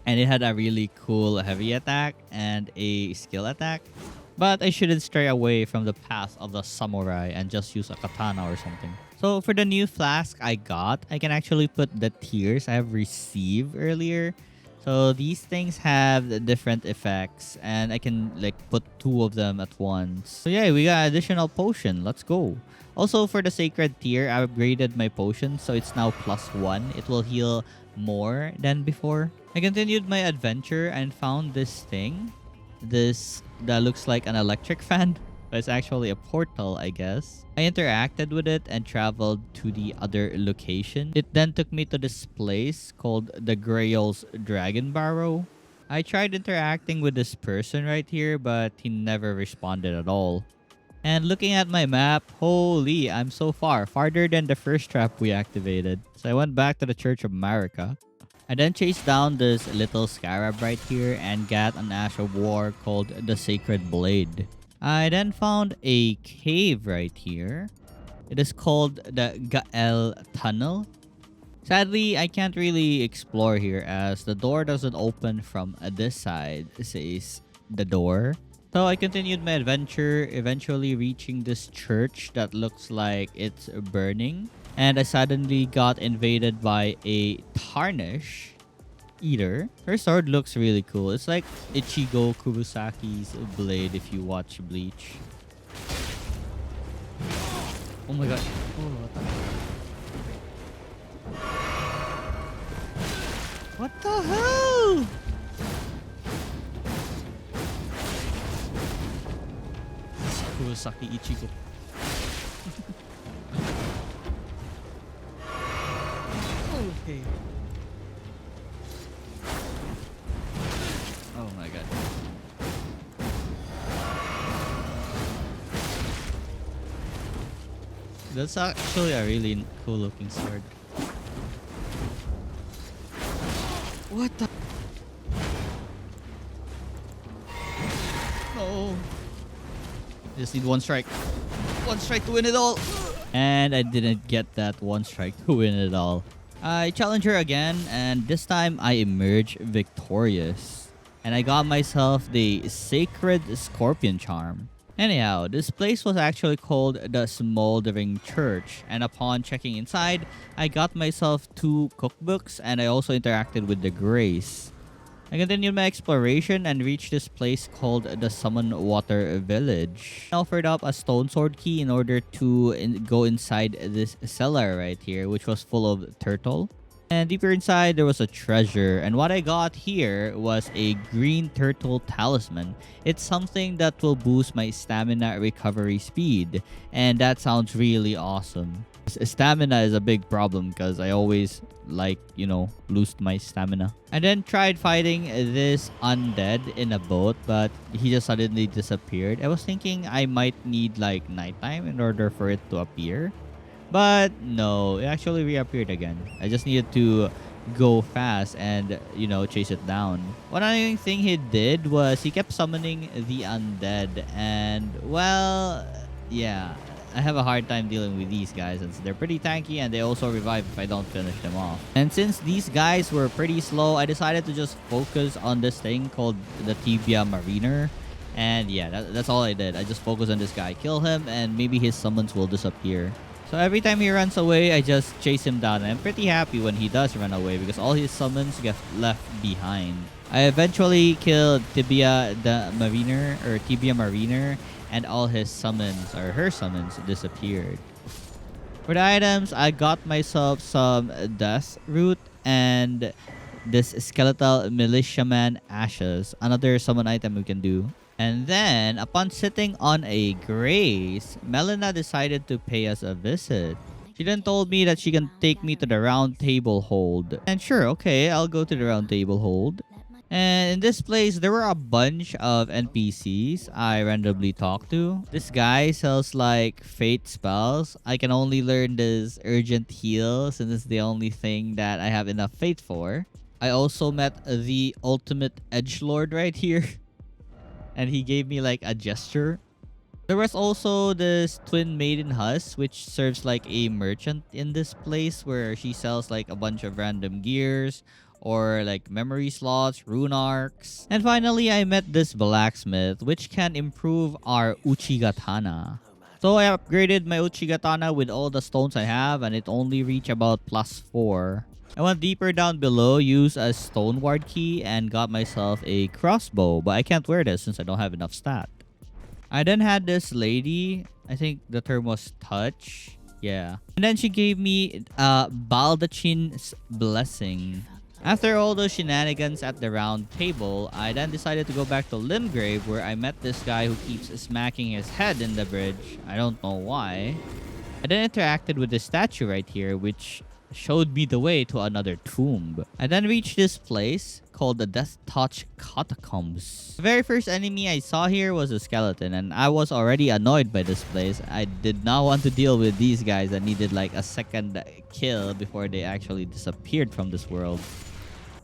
Speaker 1: And it had a really cool heavy attack and a skill attack. But I shouldn't stray away from the path of the samurai and just use a katana or something. So for the new flask I got, I can actually put the tiers I have received earlier. So these things have different effects and I can like put 2 of them at once. So yeah, we got additional potion. Let's go. Also for the sacred tier, I upgraded my potion so it's now +1. It will heal more than before. I continued my adventure and found this thing. This that looks like an electric fan. But it's actually a portal, I guess. I interacted with it and traveled to the other location. It then took me to this place called the Grail's Dragon Barrow. I tried interacting with this person right here, but he never responded at all. And looking at my map, holy, I'm so far. Farther than the first trap we activated. So I went back to the Church of Marika. I then chased down this little scarab right here and got an Ash of War called the Sacred Blade. I then found a cave right here. It is called the Gael Tunnel. Sadly, I can't really explore here as the door doesn't open from this side, says the door. So I continued my adventure, eventually reaching this church that looks like it's burning. And I suddenly got invaded by a Tarnish Eater. Her sword looks really cool. It's like Ichigo Kurosaki's blade if you watch Bleach. Oh my god. What the hell? Kurosaki Ichigo. Okay. Oh my god. That's actually a really cool looking sword. What the? No. Just need one strike. One strike to win it all. And I didn't get that one strike to win it all. I challenge her again, and this time I emerge victorious. And I got myself the Sacred Scorpion Charm. Anyhow, this place was actually called the Smoldering Church, and upon checking inside, I got myself 2 cookbooks and I also interacted with the Grace. I continued my exploration and reached this place called the Summon Water Village. I offered up a stone sword key in order to go inside this cellar right here, which was full of turtle. And deeper inside, there was a treasure. And what I got here was a green turtle talisman. It's something that will boost my stamina recovery speed. And that sounds really awesome. Stamina is a big problem because I always lose my stamina. I then tried fighting this undead in a boat, but he just suddenly disappeared. I was thinking I might need like nighttime in order for it to appear. But no, it actually reappeared again. I just needed to go fast and, chase it down. One other thing he did was he kept summoning the undead. And, well, yeah, I have a hard time dealing with these guys since they're pretty tanky and they also revive if I don't finish them off. And since these guys were pretty slow, I decided to just focus on this thing called the Tibia Mariner. And yeah, that's all I did. I just focused on this guy, kill him, and maybe his summons will disappear. So every time he runs away, I just chase him down. And I'm pretty happy when he does run away because all his summons get left behind. I eventually killed Tibia Mariner, and all his summons, or her summons, disappeared. For the items, I got myself some Death Root and this Skeletal Militiaman Ashes. Another summon item we can do. And then, upon sitting on a grace, Melina decided to pay us a visit. She then told me that she can take me to the round table hold. And sure, okay, I'll go to the round table hold. And in this place, there were a bunch of NPCs I randomly talked to. This guy sells like fate spells. I can only learn this urgent heal since it's the only thing that I have enough fate for. I also met the ultimate edgelord right here. And he gave me like a gesture. There was also this twin maiden husk, which serves like a merchant in this place where she sells like a bunch of random gears or like memory slots, rune arcs. And finally, I met this blacksmith, which can improve our Uchigatana. So I upgraded my Uchigatana with all the stones I have, and it only reached about +4. I went deeper down below, used a stone ward key, and got myself a crossbow, but I can't wear this since I don't have enough stat. I then had this lady, I think the term was touch. Yeah. And then she gave me Baldachin's blessing. After all those shenanigans at the round table, I then decided to go back to Limgrave where I met this guy who keeps smacking his head in the bridge. I don't know why. I then interacted with this statue right here, which showed me the way to another tomb. I then reached this place called the Death Touch Catacombs. The very first enemy I saw here was a skeleton, and I was already annoyed by this place. I did not want to deal with these guys that needed like a second kill before they actually disappeared from this world.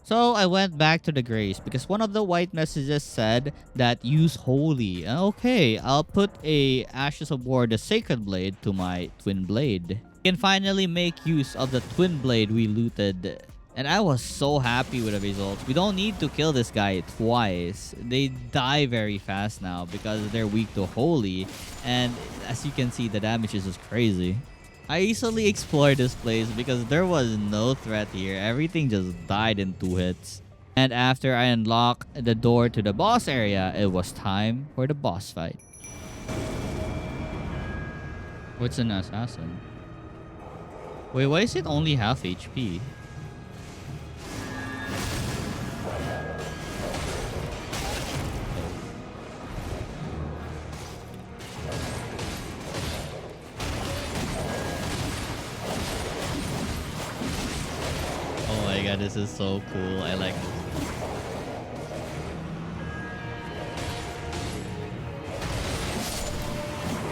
Speaker 1: So I went back to the grace because one of the white messages said that use holy. Okay, I'll put a Ashes of War, the sacred blade, to my twin blade. Can finally make use of the twin blade we looted. And I was so happy with the results. We don't need to kill this guy twice. They die very fast now because they're weak to holy. And as you can see, the damage is just crazy. I easily explored this place because there was no threat here. Everything just died in 2 hits. And after I unlocked the door to the boss area, it was time for the boss fight. What's an assassin? Wait, why is it only half HP? Oh my god, this is so cool. I like this.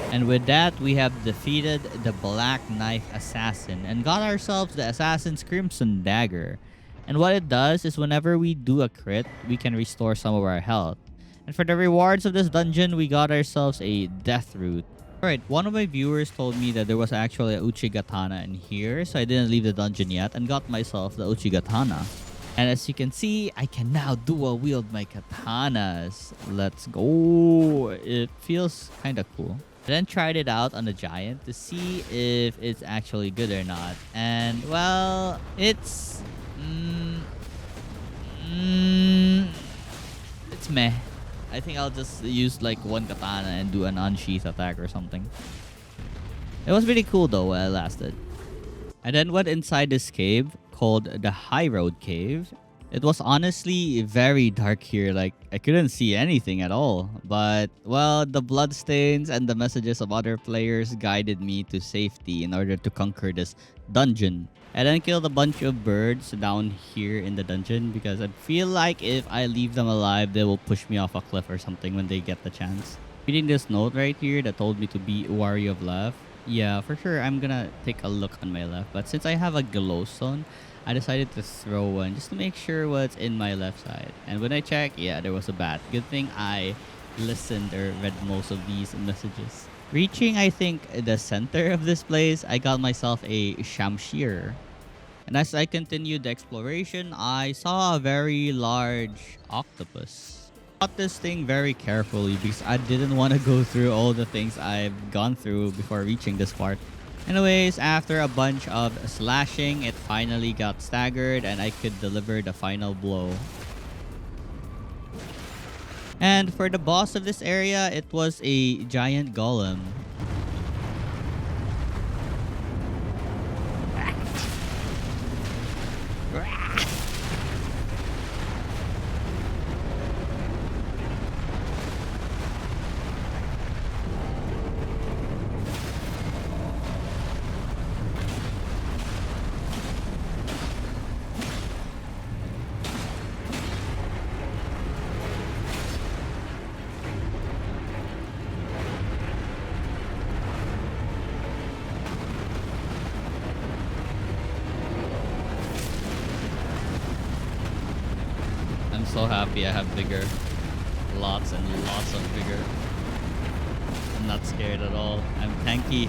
Speaker 1: And with that, we have defeated the Black Knife Assassin and got ourselves the Assassin's Crimson Dagger. And what it does is whenever we do a crit, we can restore some of our health. And for the rewards of this dungeon, we got ourselves a Death Root. Alright, one of my viewers told me that there was actually a Uchigatana in here, so I didn't leave the dungeon yet and got myself the Uchigatana. And as you can see, I can now dual wield my katanas. Let's go. It feels kind of cool. I then tried it out on the giant to see if it's actually good or not. And well, it's it's meh. I think I'll just use like one katana and do an unsheath attack or something. It was really cool though while it lasted. I then went inside this cave called the High Road Cave. It was honestly very dark here, like I couldn't see anything at all. But well, the bloodstains and the messages of other players guided me to safety in order to conquer this dungeon. I then killed a bunch of birds down here in the dungeon because I feel like if I leave them alive, they will push me off a cliff or something when they get the chance. Reading this note right here that told me to be wary of left. Yeah, for sure, I'm gonna take a look on my left. But since I have a glowstone, I decided to throw one just to make sure what's in my left side. And when I checked, yeah, there was a bat. Good thing I listened or read most of these messages. Reaching, I think, the center of this place, I got myself a Shamshir. And as I continued the exploration, I saw a very large octopus. I caught this thing very carefully because I didn't want to go through all the things I've gone through before reaching this part. Anyways, after a bunch of slashing, it finally got staggered and I could deliver the final blow. And for the boss of this area, it was a giant golem. so happy I have vigor. Lots and lots of vigor. I'm not scared at all. I'm tanky.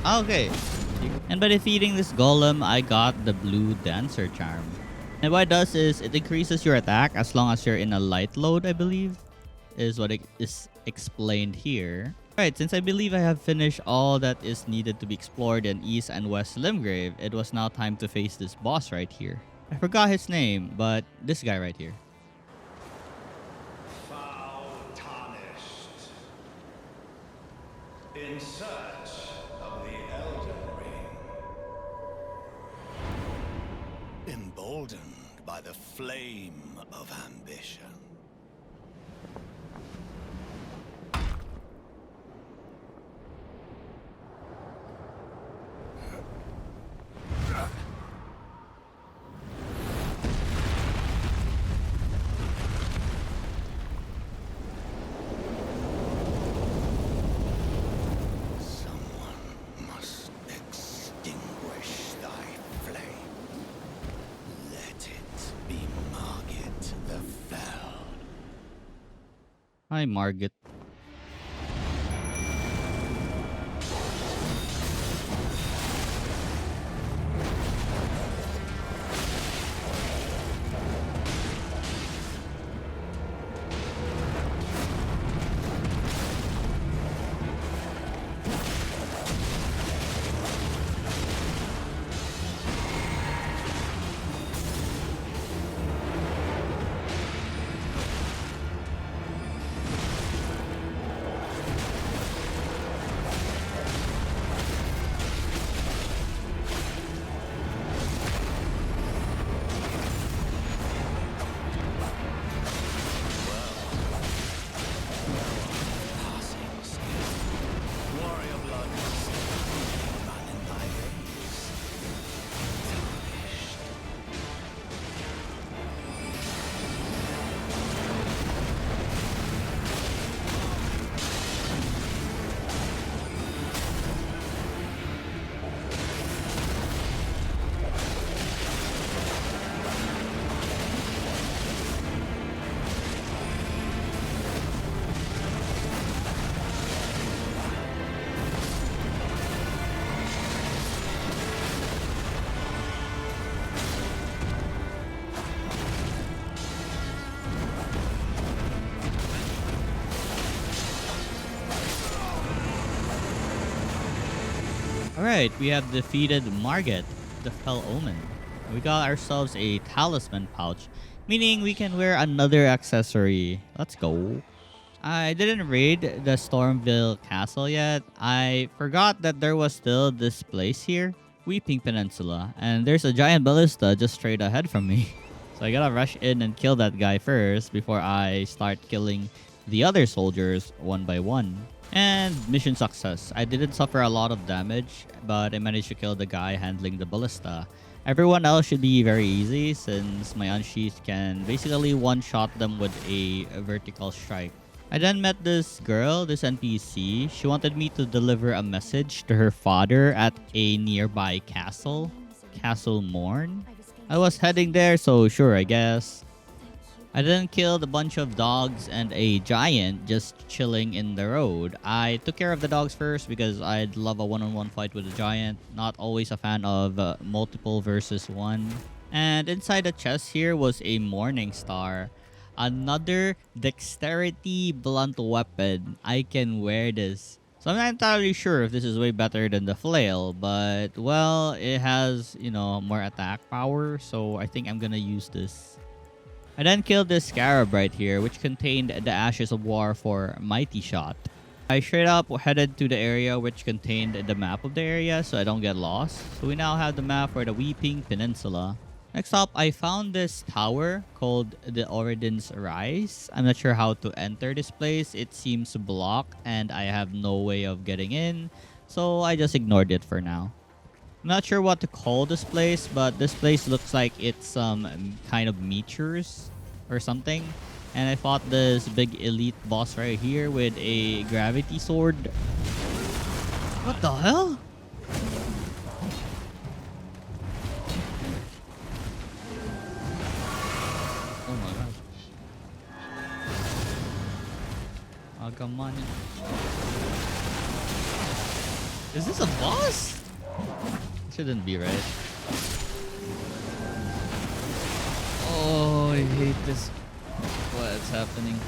Speaker 1: Okay. And by defeating this golem, I got the blue dancer charm. And what it does is it increases your attack as long as you're in a light load, I believe, is what it is explained here. Alright, since I believe I have finished all that is needed to be explored in East and West Limgrave, it was now time to face this boss right here. I forgot his name, but this guy right here.
Speaker 4: Foul tarnished. In search of the Elden Ring. Emboldened by the flame of ambition.
Speaker 1: Hi, Margit. Alright, we have defeated Margit, the Fell Omen. We got ourselves a talisman pouch, meaning we can wear another accessory. Let's go. I didn't raid the Stormville Castle yet. I forgot that there was still this place here, Weeping Peninsula, and there's a giant ballista just straight ahead from me. So I gotta rush in and kill that guy first before I start killing the other soldiers one by one. And mission success. I didn't suffer a lot of damage, but I managed to kill the guy handling the ballista. Everyone else should be very easy since my unsheath can basically one-shot them with a vertical strike. I then met this girl, this NPC. She wanted me to deliver a message to her father at a nearby castle, Castle Morn. I was heading there, so sure, I guess. I then killed a bunch of dogs and a giant just chilling in the road. I took care of the dogs first because I'd love a one-on-one fight with a giant. Not always a fan of multiple versus one. And inside the chest here was a Morning Star. Another dexterity blunt weapon. I can wear this. So I'm not entirely sure if this is way better than the flail, but well, it has, more attack power, so I think I'm gonna use this. I then killed this scarab right here, which contained the Ashes of War for Mighty Shot. I straight up headed to the area which contained the map of the area so I don't get lost. So we now have the map for the Weeping Peninsula. Next up, I found this tower called the Oridin's Rise. I'm not sure how to enter this place. It seems blocked and I have no way of getting in. So I just ignored it for now. I'm not sure what to call this place, but this place looks like it's some kind of meteors or something. And I fought this big elite boss right here with a gravity sword. What the hell? Oh my god. Agamani. Is this a boss? Shouldn't be, right? Oh, I hate this. What's happening?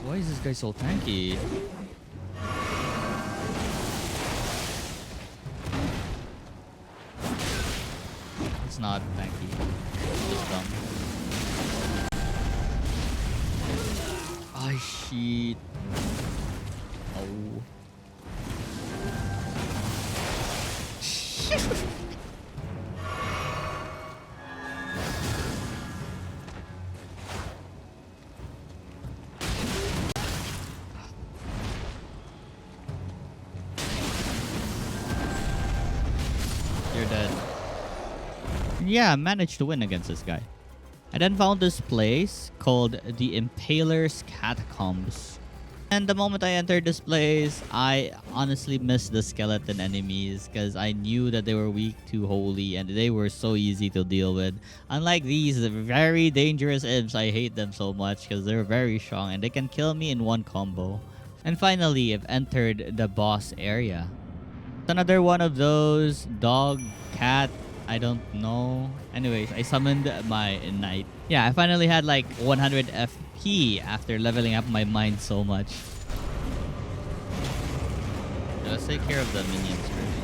Speaker 1: Why is this guy so tanky? It's not tanky. It's just dumb. Ah, shit. Oh. You're dead. Yeah, I managed to win against this guy. I then found this place called the Impaler's Catacombs. And the moment I entered this place, I honestly missed the skeleton enemies because I knew that they were weak to holy and they were so easy to deal with. Unlike these very dangerous imps, I hate them so much because they're very strong and they can kill me in one combo. And finally, I've entered the boss area. Another one of those dog, cat, I don't know. Anyways, I summoned my knight. Yeah, I finally had like 100 FP after leveling up my mind so much. Let's take care of the minions first.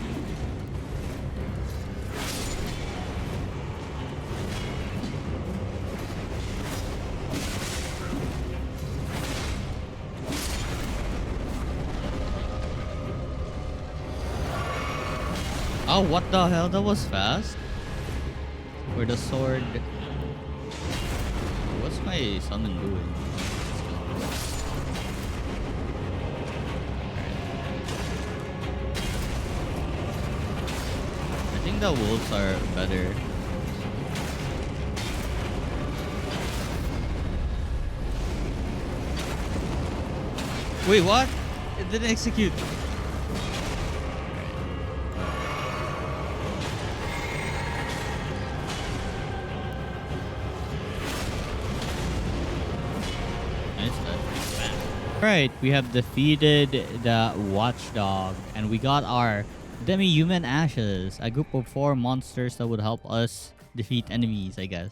Speaker 1: Oh, what the hell? That was fast. For the sword. What's my summon doing? I think the wolves are better. Wait, what? It didn't execute. Right, we have defeated the watchdog and we got our demi-human ashes, a group of 4 monsters that would help us defeat enemies, I guess.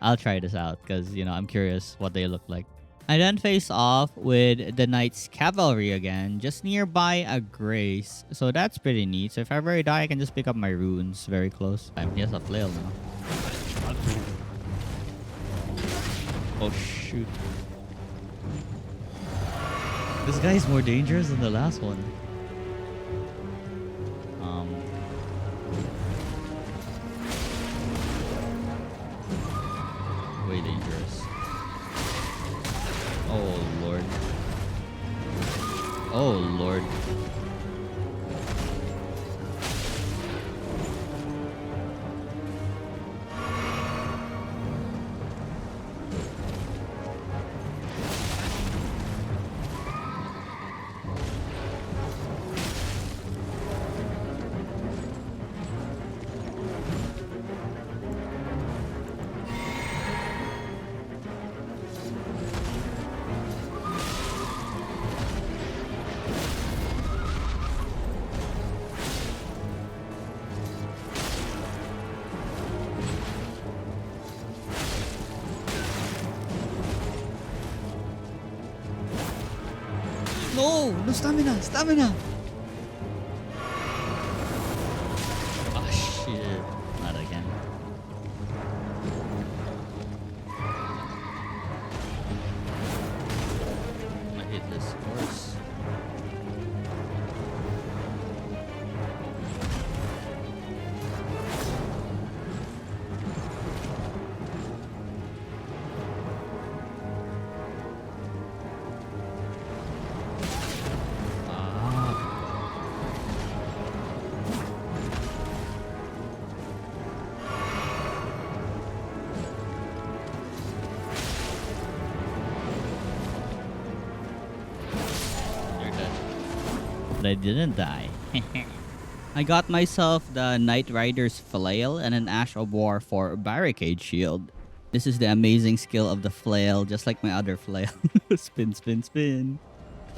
Speaker 1: I'll try this out because, you know, I'm curious what they look like. I then face off with the knight's cavalry again, just nearby a grace. So that's pretty neat. So if I ever die, I can just pick up my runes very close. He has a flail now. Oh shoot. This guy is more dangerous than the last one. Way dangerous. Oh lord. Oh lord. No! No stamina! Stamina! Ah, shit. Not again. I hate this horse. but I didn't die. I got myself the Knight Rider's Flail and an Ash of War for Barricade Shield. This is the amazing skill of the flail, just like my other flail. Spin, spin, spin.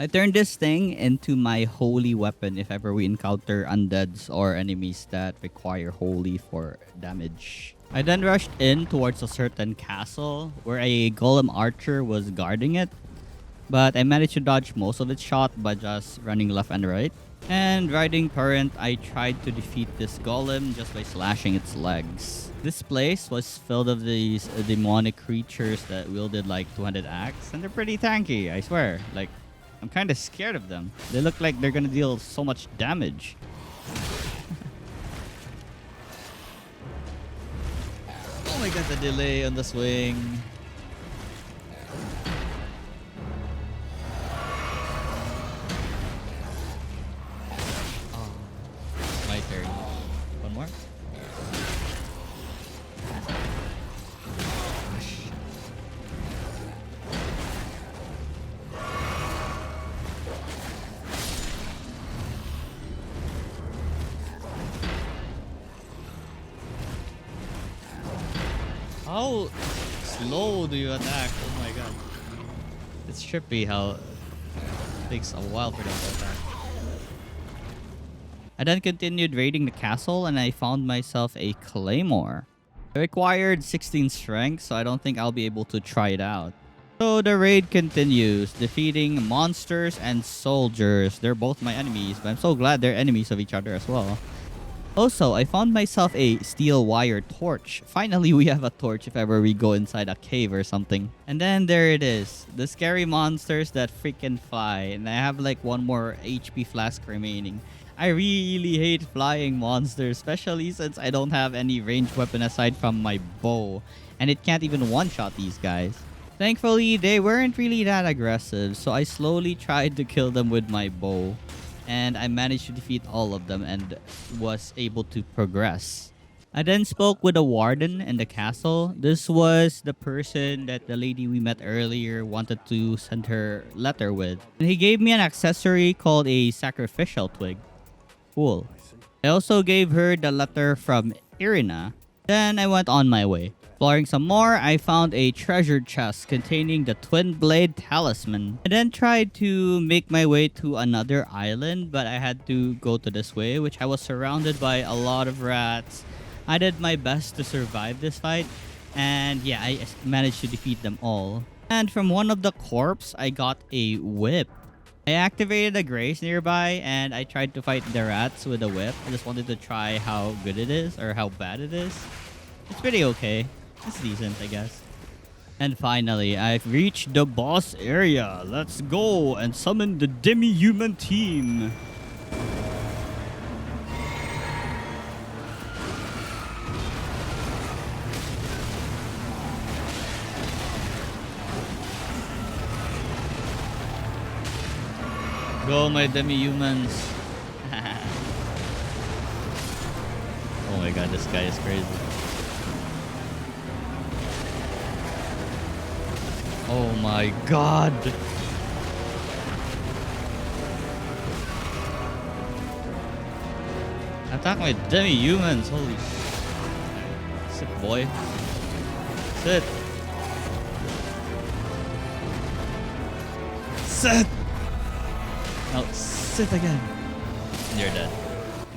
Speaker 1: I turned this thing into my holy weapon if ever we encounter undeads or enemies that require holy for damage. I then rushed in towards a certain castle where a golem archer was guarding it, but I managed to dodge most of its shot by just running left and right. And riding Current, I tried to defeat this golem just by slashing its legs. This place was filled with these demonic creatures that wielded like 200 axe, and they're pretty tanky, I swear. Like, I'm kind of scared of them. They look like they're gonna deal so much damage. Oh my god, the delay on the swing. My turn. One more. How slow do you attack? Oh my god. It's trippy how it takes a while for them to attack. I then continued raiding the castle and I found myself a claymore. It required 16 strength, so I don't think I'll be able to try it out. So the raid continues, defeating monsters and soldiers. They're both my enemies, but I'm so glad they're enemies of each other as well. Also, I found myself a steel wire torch. Finally, we have a torch if ever we go inside a cave or something. And then there it is. The scary monsters that freaking fly. And I have like one more HP flask remaining. I really hate flying monsters, especially since I don't have any ranged weapon aside from my bow. And it can't even one-shot these guys. Thankfully, they weren't really that aggressive, so I slowly tried to kill them with my bow. And I managed to defeat all of them and was able to progress. I then spoke with a warden in the castle. This was the person that the lady we met earlier wanted to send her letter with. And he gave me an accessory called a sacrificial twig. Cool. I also gave her the letter from Irina. Then I went on my way. Exploring some more, I found a treasure chest containing the Twin Blade Talisman. I then tried to make my way to another island, but I had to go to this way, which I was surrounded by a lot of rats. I did my best to survive this fight, and yeah, I managed to defeat them all. And from one of the corpses, I got a whip. I activated a grace nearby, and I tried to fight the rats with a whip. I just wanted to try how good it is, or how bad it is. It's pretty okay. It's decent, I guess. And finally, I've reached the boss area. Let's go and summon the demi-human team. Go, my demi-humans. Oh my god, this guy is crazy. Oh my god. Attack my demi-humans. Holy shit. Sit, boy. Sit. Sit! No, sit again. You're dead.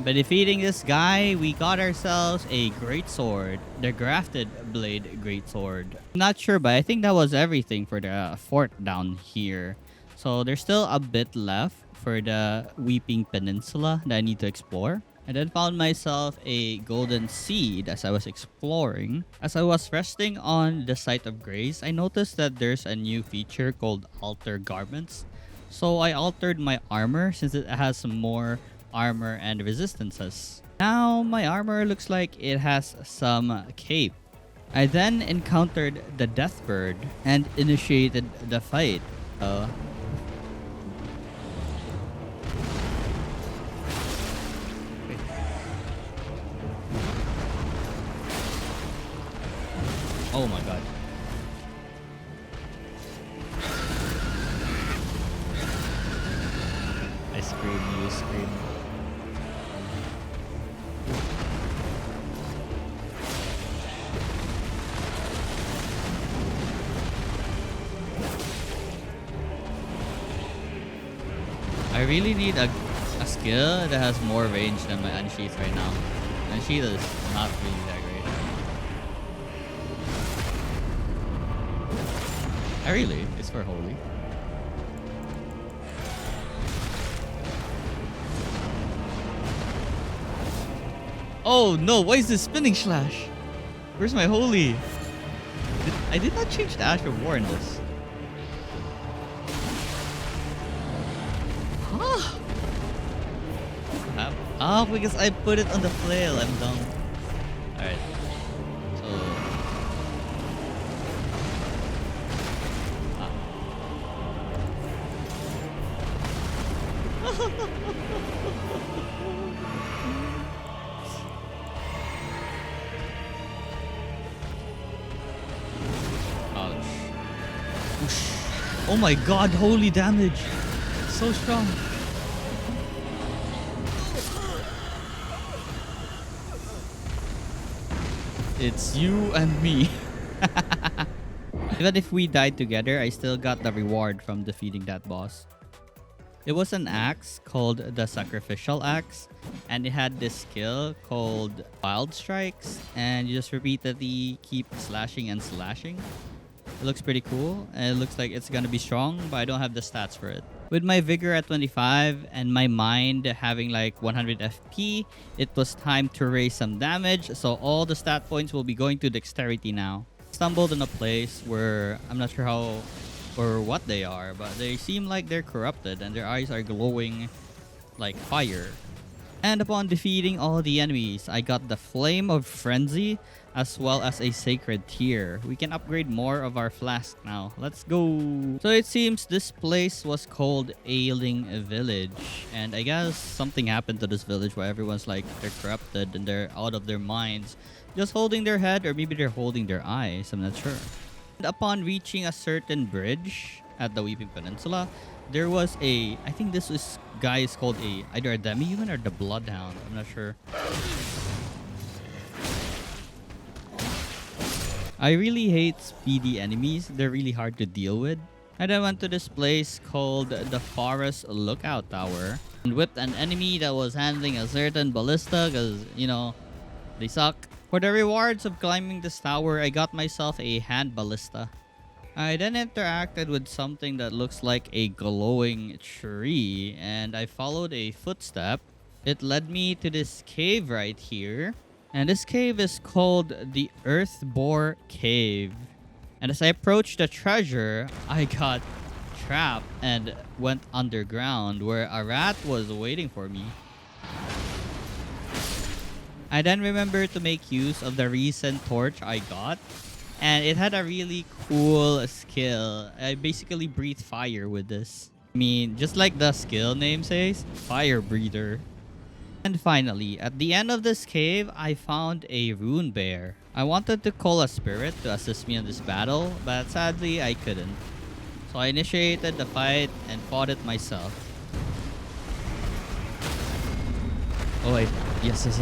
Speaker 1: By defeating this guy, we got ourselves a greatsword, the grafted blade greatsword. I'm not sure, but I think that was everything for the fort down here. So there's still a bit left for the Weeping Peninsula that I need to explore. I then found myself a golden seed as I was exploring. As I was resting on the site of grace, I noticed that there's a new feature called alter garments. So I altered my armor since it has some more armor and resistances. Now my armor looks like it has some cape. I then encountered the Deathbird and initiated the fight. Oh my god. I scream, you really need a skill that has more range than my Unsheath right now. Unsheath is not really that great. It's for holy. Oh no, why is this spinning slash? Where's my holy? I did not change the Ash of War in this. Huh? Ah, because I put it on the flail. I'm dumb. Alright. So. Ouch. Whoosh. Oh my god, holy damage. So strong. It's you and me. Even if we died together, I still got the reward from defeating that boss. It was an axe called the Sacrificial Axe, and it had this skill called Wild Strikes, and you just repeatedly keep slashing and slashing. It looks pretty cool, and it looks like it's gonna be strong, but I don't have the stats for it. With my vigor at 25 and my mind having like 100 FP, it was time to raise some damage, so all the stat points will be going to dexterity now. Stumbled in a place where I'm not sure how or what they are, but they seem like they're corrupted and their eyes are glowing like fire. And upon defeating all the enemies, I got the Flame of Frenzy as well as a Sacred Tear. We can upgrade more of our flask now. Let's go! So it seems this place was called Ailing Village. And I guess something happened to this village where everyone's like, they're corrupted and they're out of their minds. Just holding their head, or maybe they're holding their eyes, I'm not sure. And upon reaching a certain bridge at the Weeping Peninsula, there was a, I think this guy is called either a demi-human or the Bloodhound. I'm not sure. I really hate speedy enemies. They're really hard to deal with. And I went to this place called the Forest Lookout Tower and whipped an enemy that was handling a certain ballista because, you know, they suck. For the rewards of climbing this tower, I got myself a hand ballista. I then interacted with something that looks like a glowing tree, and I followed a footstep. It led me to this cave right here, and this cave is called the Earthbore Cave. And as I approached the treasure, I got trapped and went underground where a rat was waiting for me. I then remembered to make use of the recent torch I got, and it had a really cool skill. I basically breathe fire with this. I mean, just like the skill name says, fire breather. And finally, at the end of this cave, I found a rune bear. I wanted to call a spirit to assist me in this battle, but sadly I couldn't. So I initiated the fight and fought it myself. Oh wait, yes. And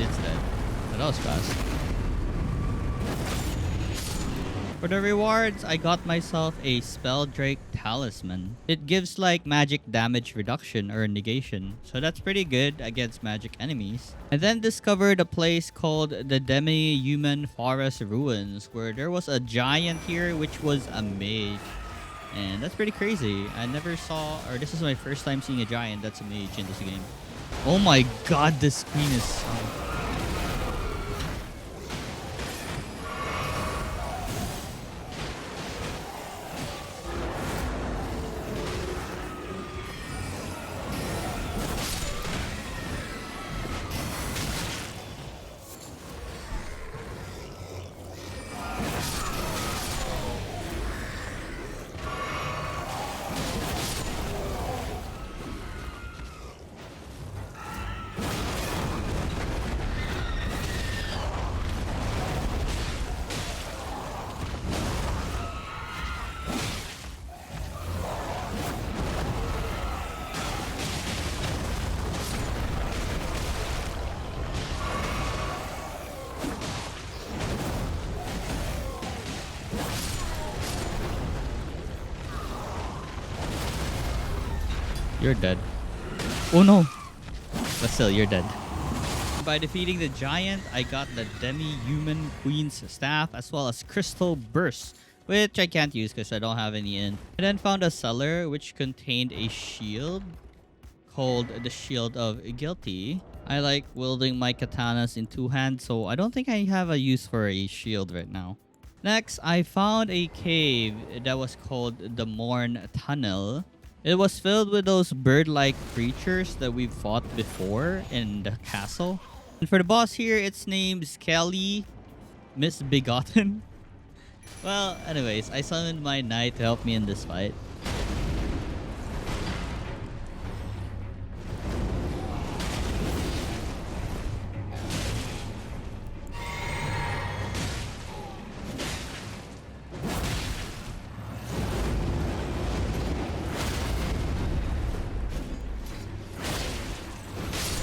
Speaker 1: it's dead. That was fast. For the rewards, I got myself a Spelldrake Talisman. It gives like magic damage reduction or negation, so that's pretty good against magic enemies. I then discovered a place called the Demi-Human Forest Ruins, where there was a giant here which was a mage. And that's pretty crazy. I never saw, or this is my first time seeing a giant that's a mage in this game. Oh my god, this screen is You're dead. Oh no. But still, you're dead. By defeating the giant, I got the demi-human queen's staff as well as crystal burst, which I can't use because I don't have any in. I then found a cellar which contained a shield called the Shield of Guilty. I like wielding my katanas in two hands, so I don't think I have a use for a shield right now. Next, I found a cave that was called the Morn Tunnel. It was filled with those bird-like creatures that we've fought before in the castle. And for the boss here, its name's Kelly Misbegotten. Well, anyways, I summoned my knight to help me in this fight.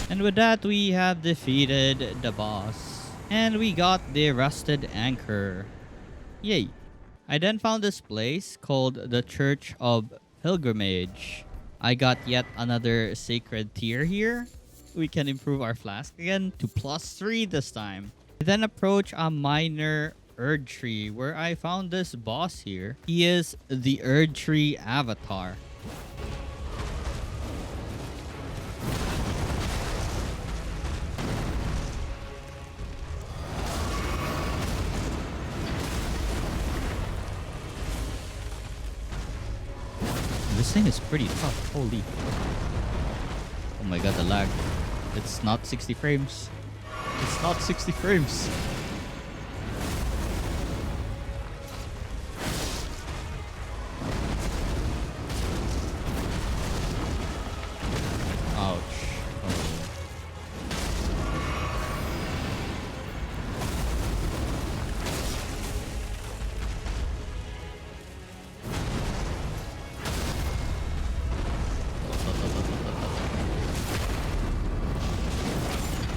Speaker 1: And with that, we have defeated the boss. And we got the rusted anchor. Yay. I then found this place called the Church of Pilgrimage. I got yet another sacred tier here. We can improve our flask again to +3 this time. I then approach a minor Erd Tree where I found this boss here. He is the Erd Tree avatar. This thing is pretty tough. Holy. Oh my god, the lag. It's not 60 frames. It's not 60 frames. Ouch.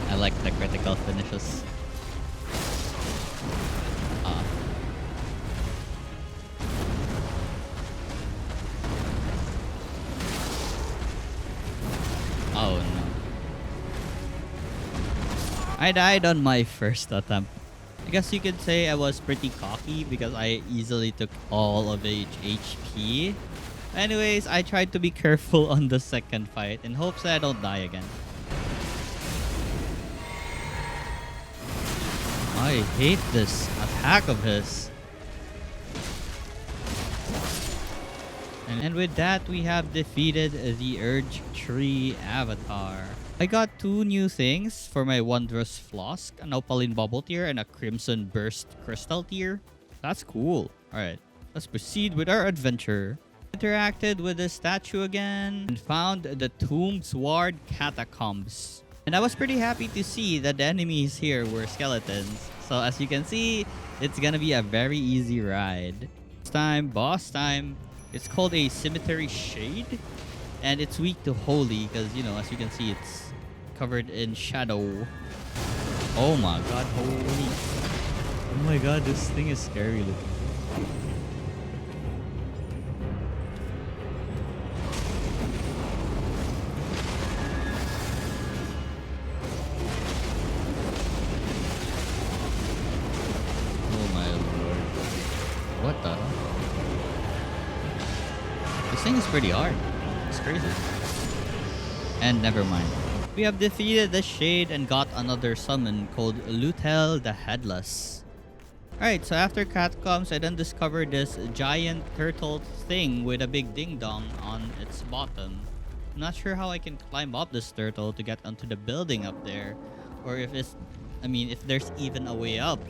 Speaker 1: I like the critical finishes. Oh no. I died on my first attempt. I guess you could say I was pretty cocky because I easily took all of the HP. Anyways, I tried to be careful on the second fight in hopes that I don't die again. I hate this attack of his. And with that, we have defeated the Urge Tree Avatar. I got 2 new things for my Wondrous Flask, an Opaline Bubble tier and a Crimson Burst Crystal tier. That's cool. Alright, let's proceed with our adventure. Interacted with the statue again and found the Tomb's Ward Catacombs. And I was pretty happy to see that the enemies here were skeletons. So as you can see, it's gonna be a very easy ride. This time, boss time. It's called a Cemetery Shade. And it's weak to Holy because, you know, as you can see, it's covered in shadow. Oh my god, holy. Oh my god, this thing is scary looking. What the? This thing is pretty hard. It's crazy. And never mind. We have defeated the Shade and got another summon called Lutel the Headless. Alright, so after Catacombs, I then discovered this giant turtle thing with a big ding-dong on its bottom. I'm not sure how I can climb up this turtle to get onto the building up there. Or if if there's even a way up.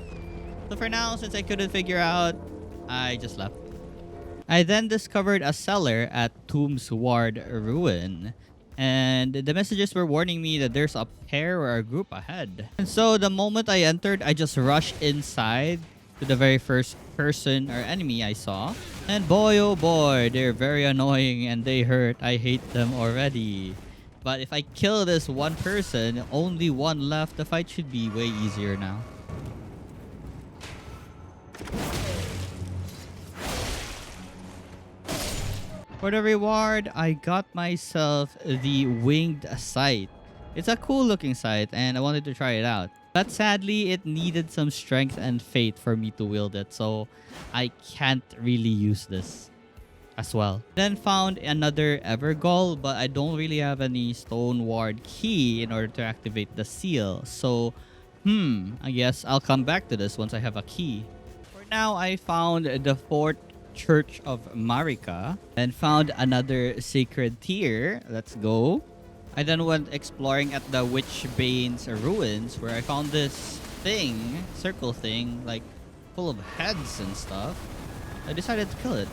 Speaker 1: So for now, since I couldn't figure out, I just left. I then discovered a cellar at Tomb's Ward Ruin. And the messages were warning me that there's a pair or a group ahead. And so the moment I entered, I just rushed inside to the very first person or enemy I saw. And boy oh boy, they're very annoying and they hurt. I hate them already. But if I kill this one person, only one left, the fight should be way easier now. For the reward, I got myself the winged sight. It's a cool looking sight and I wanted to try it out. But sadly, it needed some strength and faith for me to wield it, so I can't really use this as well. Then found another Evergoal, but I don't really have any stone ward key in order to activate the seal. So, I guess I'll come back to this once I have a key. For now, I found the fourth Church of Marika and found another sacred tier. Let's go. I then went exploring at the Witchbane's ruins where I found this thing, circle thing, like full of heads and stuff. I decided to kill it.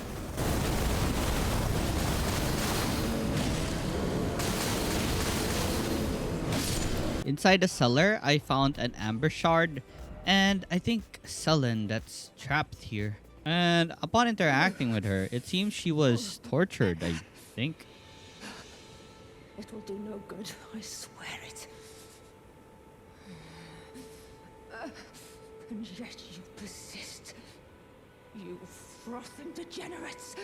Speaker 1: Inside the cellar, I found an amber shard and I think Selen that's trapped here. And upon interacting with her, it seems she was tortured, I think.
Speaker 5: It will do no good, I swear it. And yet you persist. You frothing degenerates.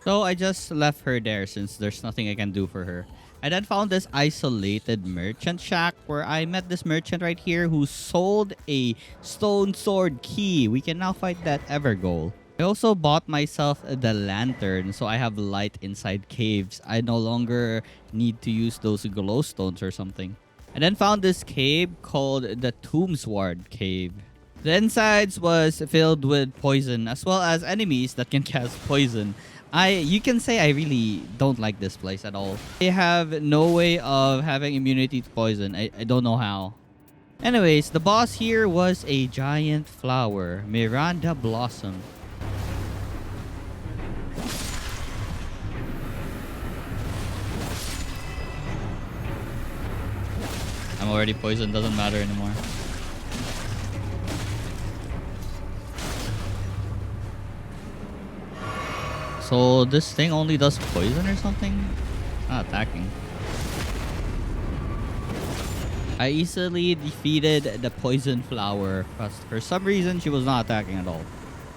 Speaker 1: So I just left her there since there's nothing I can do for her. I then found this isolated merchant shack where I met this merchant right here who sold a stone sword key. We can now fight that Evergoal. I also bought myself the lantern so I have light inside caves. I no longer need to use those glowstones or something. I then found this cave called the Tombsward Cave. The insides was filled with poison as well as enemies that can cast poison. You can say I really don't like this place at all. They have no way of having immunity to poison. I don't know how. Anyways, the boss here was a giant flower, Miranda Blossom. I'm already poisoned, doesn't matter anymore. So this thing only does poison or something? It's not attacking. I easily defeated the poison flower because for some reason she was not attacking at all.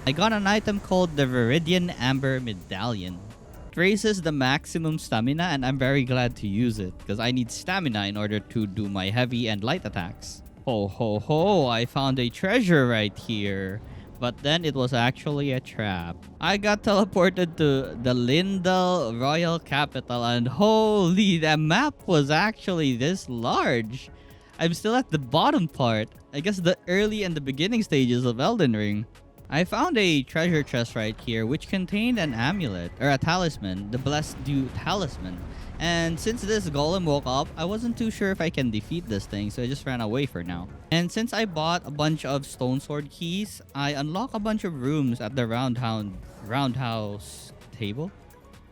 Speaker 1: I got an item called the Viridian Amber Medallion. It raises the maximum stamina and I'm very glad to use it because I need stamina in order to do my heavy and light attacks. Ho ho ho, I found a treasure right here. But then it was actually a trap. I got teleported to the Lindell Royal Capital and holy, that map was actually this large. I'm still at the bottom part. I guess the early and the beginning stages of Elden Ring. I found a treasure chest right here which contained an amulet or a talisman, the Blessed Dew Talisman. And since this golem woke up, I wasn't too sure if I can defeat this thing, so I just ran away for now. And since I bought a bunch of stone sword keys, I unlock a bunch of rooms at the roundhouse table?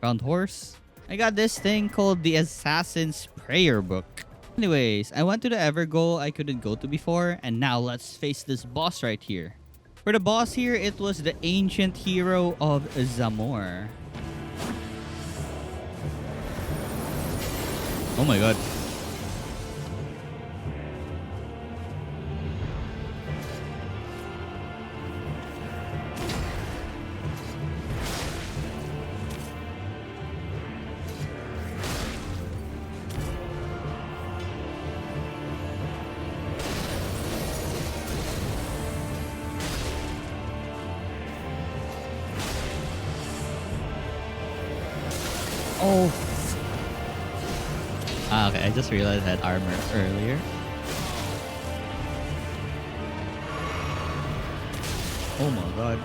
Speaker 1: Round horse? I got this thing called the Assassin's Prayer Book. Anyways, I went to the Evergoal I couldn't go to before, and now let's face this boss right here. For the boss here, it was the ancient hero of Zamor. Oh my god. Oh. Ah, okay. I just realized I had armor earlier. Oh my god.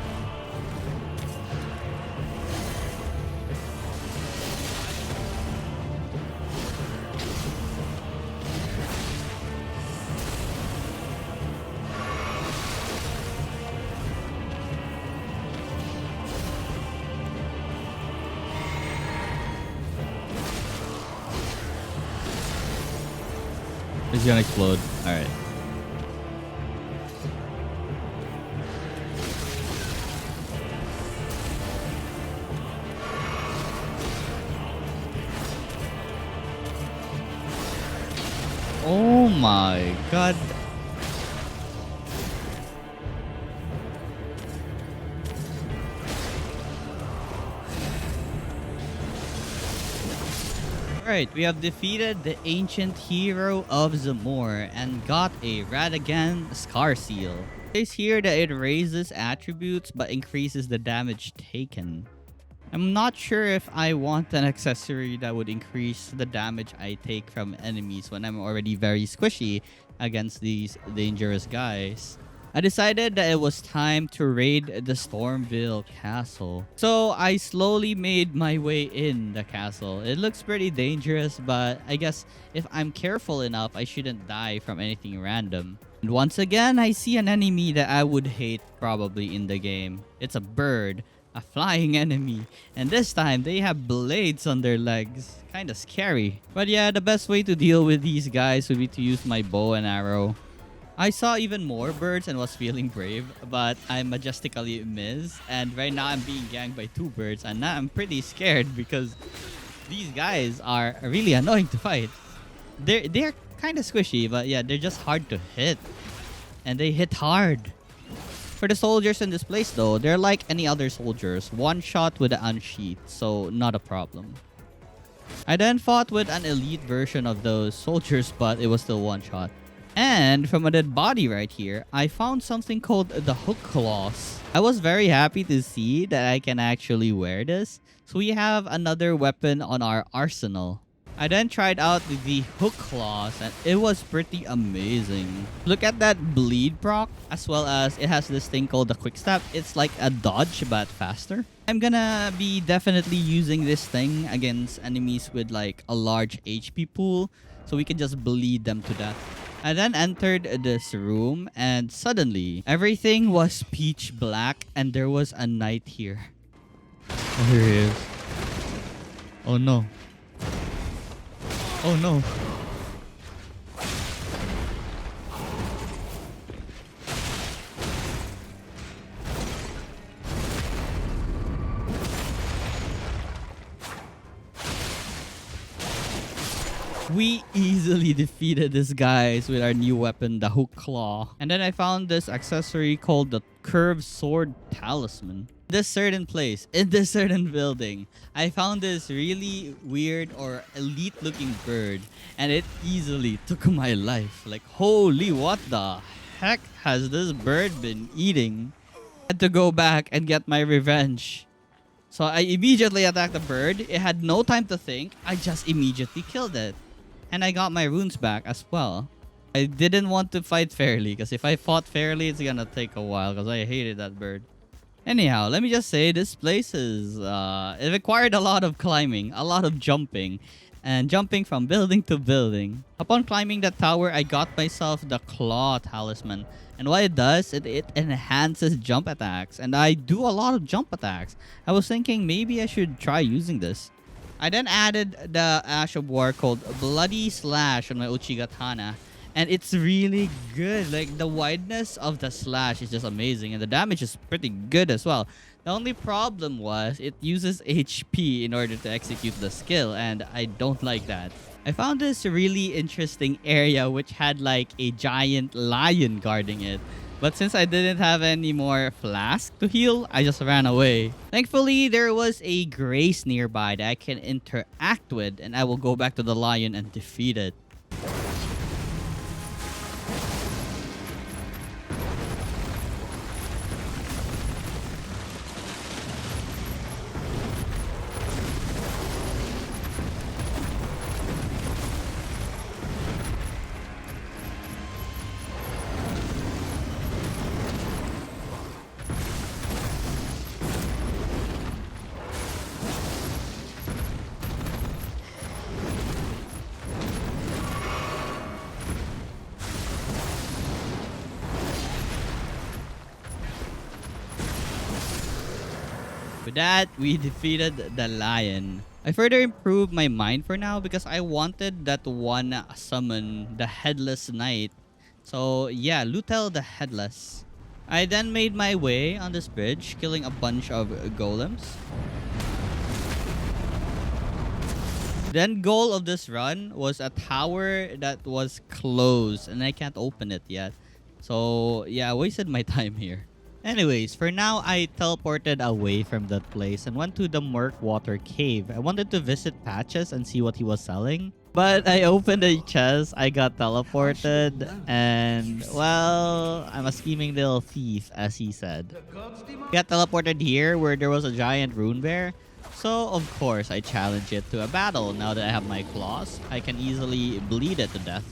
Speaker 1: It's gonna explode. Alright. Oh my god. Alright, we have defeated the ancient hero of Zamor and got a Radagan Scar Seal. It says here that it raises attributes but increases the damage taken. I'm not sure if I want an accessory that would increase the damage I take from enemies when I'm already very squishy against these dangerous guys. I decided that it was time to raid the Stormville castle. So I slowly made my way in the castle. It looks pretty dangerous, but I guess if I'm careful enough, I shouldn't die from anything random. And once again, I see an enemy that I would hate probably in the game. It's a bird, a flying enemy. And this time, they have blades on their legs. Kinda scary. But yeah, the best way to deal with these guys would be to use my bow and arrow. I saw even more birds and was feeling brave, but I majestically missed. And right now I'm being ganked by 2 birds, and now I'm pretty scared because these guys are really annoying to fight. They're kind of squishy, but yeah, they're just hard to hit, and they hit hard. For the soldiers in this place though, they're like any other soldiers, one shot with the unsheath, so not a problem. I then fought with an elite version of those soldiers, but it was still one shot. And from a dead body right here, I found something called the hook claws. I was very happy to see that I can actually wear this. So we have another weapon on our arsenal. I then tried out the hook claws and it was pretty amazing. Look at that bleed proc, as well as it has this thing called the quick step. It's like a dodge but faster. I'm gonna be definitely using this thing against enemies with like a large HP pool, so we can just bleed them to death. I then entered this room and suddenly everything was pitch black and there was a knight here. Oh, here he is. Oh no. Oh no. We easily defeated these guys with our new weapon, the Hook Claw. And then I found this accessory called the Curved Sword Talisman. This certain place, in this certain building, I found this really weird or elite looking bird. And it easily took my life. Like, holy, what the heck has this bird been eating? I had to go back and get my revenge. So I immediately attacked the bird. It had no time to think. I just immediately killed it. And I got my runes back as well. I didn't want to fight fairly, because if I fought fairly, it's gonna take a while, because I hated that bird. Anyhow, let me just say, this place is... it required a lot of climbing, a lot of jumping, and jumping from building to building. Upon climbing that tower, I got myself the Claw Talisman. And what it does, it enhances jump attacks. And I do a lot of jump attacks. I was thinking maybe I should try using this. I then added the Ash of War called Bloody Slash on my Uchigatana. And it's really good. Like, the wideness of the slash is just amazing. And the damage is pretty good as well. The only problem was it uses HP in order to execute the skill. And I don't like that. I found this really interesting area which had like a giant lion guarding it. But since I didn't have any more flask to heal, I just ran away. Thankfully, there was a grace nearby that I can interact with, and I will go back to the lion and defeat it. With that, we defeated the lion. I further improved my mind for now because I wanted that one summon, the Headless Knight. So yeah, Lutel the Headless. I then made my way on this bridge, killing a bunch of golems. Then goal of this run was a tower that was closed and I can't open it yet. So yeah, I wasted my time here. Anyways, for now, I teleported away from that place and went to the Murk Water Cave. I wanted to visit Patches and see what he was selling. But I opened a chest, I got teleported, and well, I'm a scheming little thief, as he said. I got teleported here where there was a giant rune bear. So, of course, I challenged it to a battle. Now that I have my claws, I can easily bleed it to death.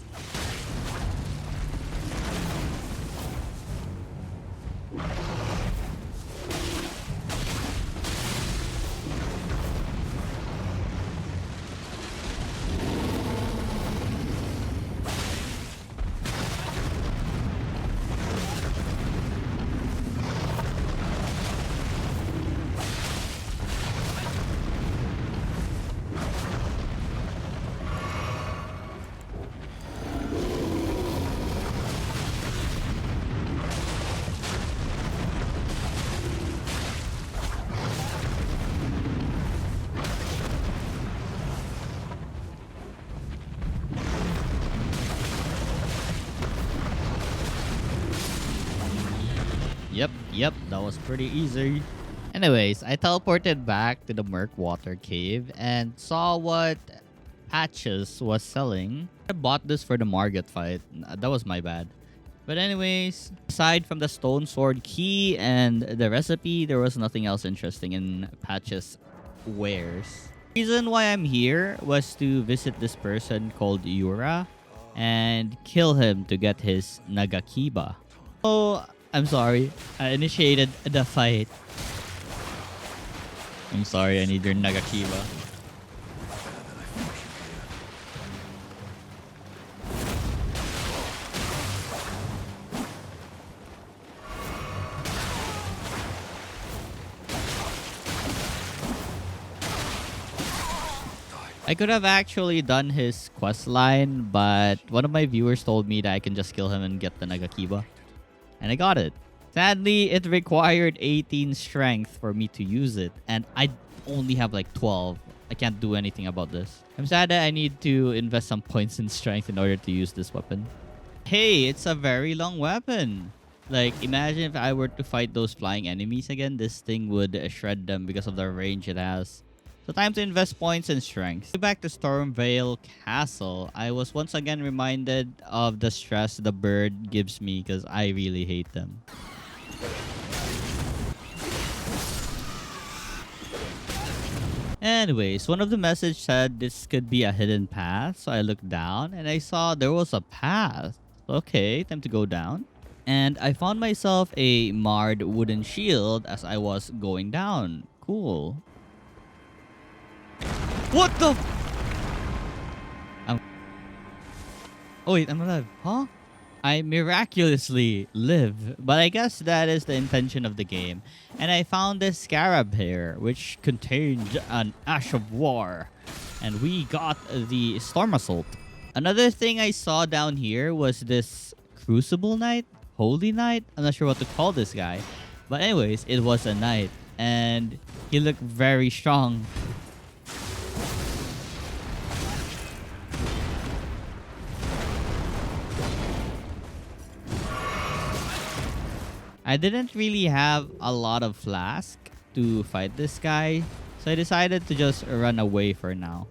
Speaker 1: Yep, that was pretty easy. Anyways, I teleported back to the Murk Water Cave and saw what Patches was selling. I bought this for the Margit fight. That was my bad. But anyways, aside from the stone sword key and the recipe, there was nothing else interesting in Patches' wares. The reason why I'm here was to visit this person called Yura and kill him to get his Nagakiba. Oh, I'm sorry. I initiated the fight. I'm sorry, I need your Nagakiba. I could have actually done his quest line, but one of my viewers told me that I can just kill him and get the Nagakiba. And I got it. Sadly, it required 18 strength for me to use it, and I only have like 12. I can't do anything about this. I'm sad that I need to invest some points in strength in order to use this weapon. Hey, it's a very long weapon. Like, imagine if I were to fight those flying enemies again, this thing would shred them because of the range it has. So time to invest points in strength. Back to Stormvale Castle, I was once again reminded of the stress the bird gives me because I really hate them. Anyways, one of the message said this could be a hidden path, so I looked down and I saw there was a path. Okay, time to go down. And I found myself a marred wooden shield as I was going down. Cool. What the? Oh wait, I'm alive. Huh? I miraculously live. But I guess that is the intention of the game. And I found this scarab here, which contained an ash of war. And we got the storm assault. Another thing I saw down here was this crucible knight, holy knight. I'm not sure what to call this guy. But anyways, it was a knight. And he looked very strong. I didn't really have a lot of flask to fight this guy, so I decided to just run away for now.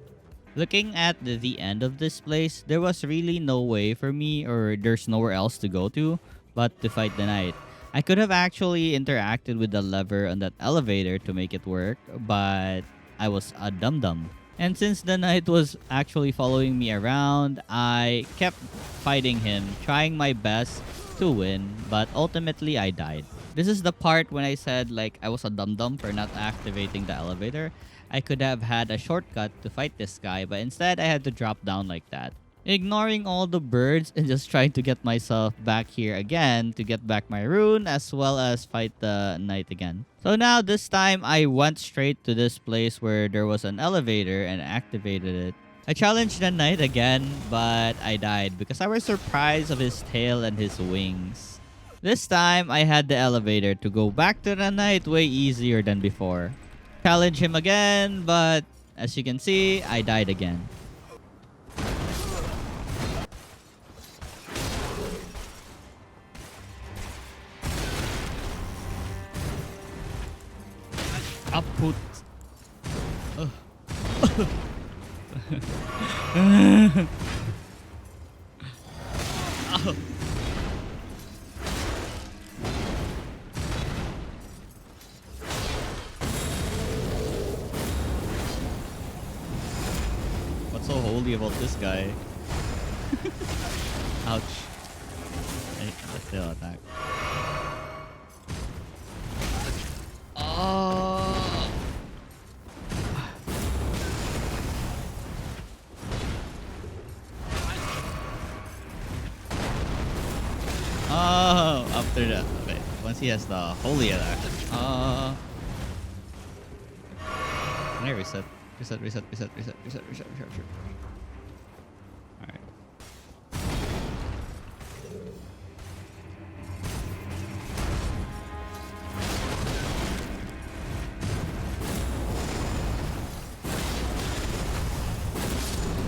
Speaker 1: Looking at the end of this place, there was really no way for me, or there's nowhere else to go to, but to fight the knight. I could have actually interacted with the lever on that elevator to make it work, but I was a dum-dum. And since the knight was actually following me around, I kept fighting him, trying my best to win, but ultimately I died. This is the part when I said like I was a dum-dum for not activating the elevator. I could have had a shortcut to fight this guy, but instead I had to drop down like that. Ignoring all the birds and just trying to get myself back here again to get back my rune as well as fight the knight again. So now this time I went straight to this place where there was an elevator and activated it. I challenged the knight again, but I died because I was surprised of his tail and his wings. This time, I had the elevator to go back to the knight way easier than before. Challenge him again, but as you can see, I died again. Put. Ugh. Ow. What's so holy about this guy? Ouch. I still attack. Oh. Oh, after that. Wait, once he has the holy attack. Can I reset? Reset. Alright.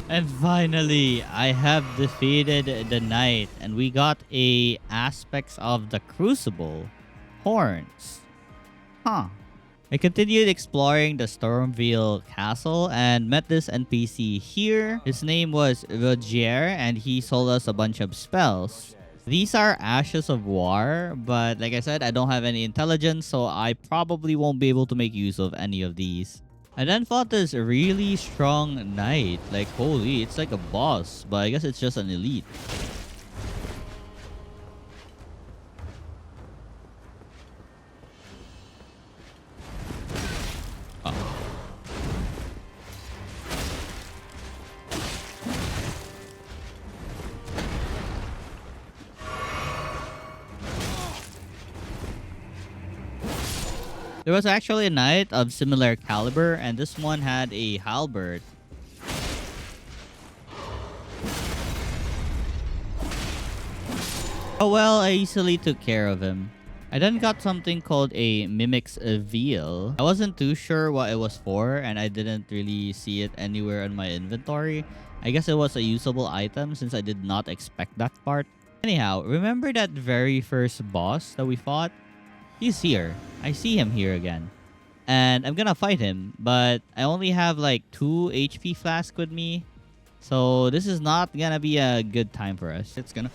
Speaker 1: And finally, I have defeated the knight, and we got a aspects of the crucible horns. Huh. I continued exploring the Stormveil castle and met this NPC here. His name was Rogier, and he sold us a bunch of spells. These are ashes of war, but like I said, I don't have any intelligence, so I probably won't be able to make use of any of these. I then fought this really strong knight. Like, holy, it's like a boss, but I guess it's just an elite. There was actually a knight of similar caliber, and this one had a halberd. Oh well, I easily took care of him. I then got something called a Mimic's Veil. I wasn't too sure what it was for, and I didn't really see it anywhere in my inventory. I guess it was a usable item since I did not expect that part. Anyhow, remember that very first boss that we fought? He's here. I see him here again. And I'm gonna fight him, but I only have like 2 HP flask with me. So this is not gonna be a good time for us. It's gonna...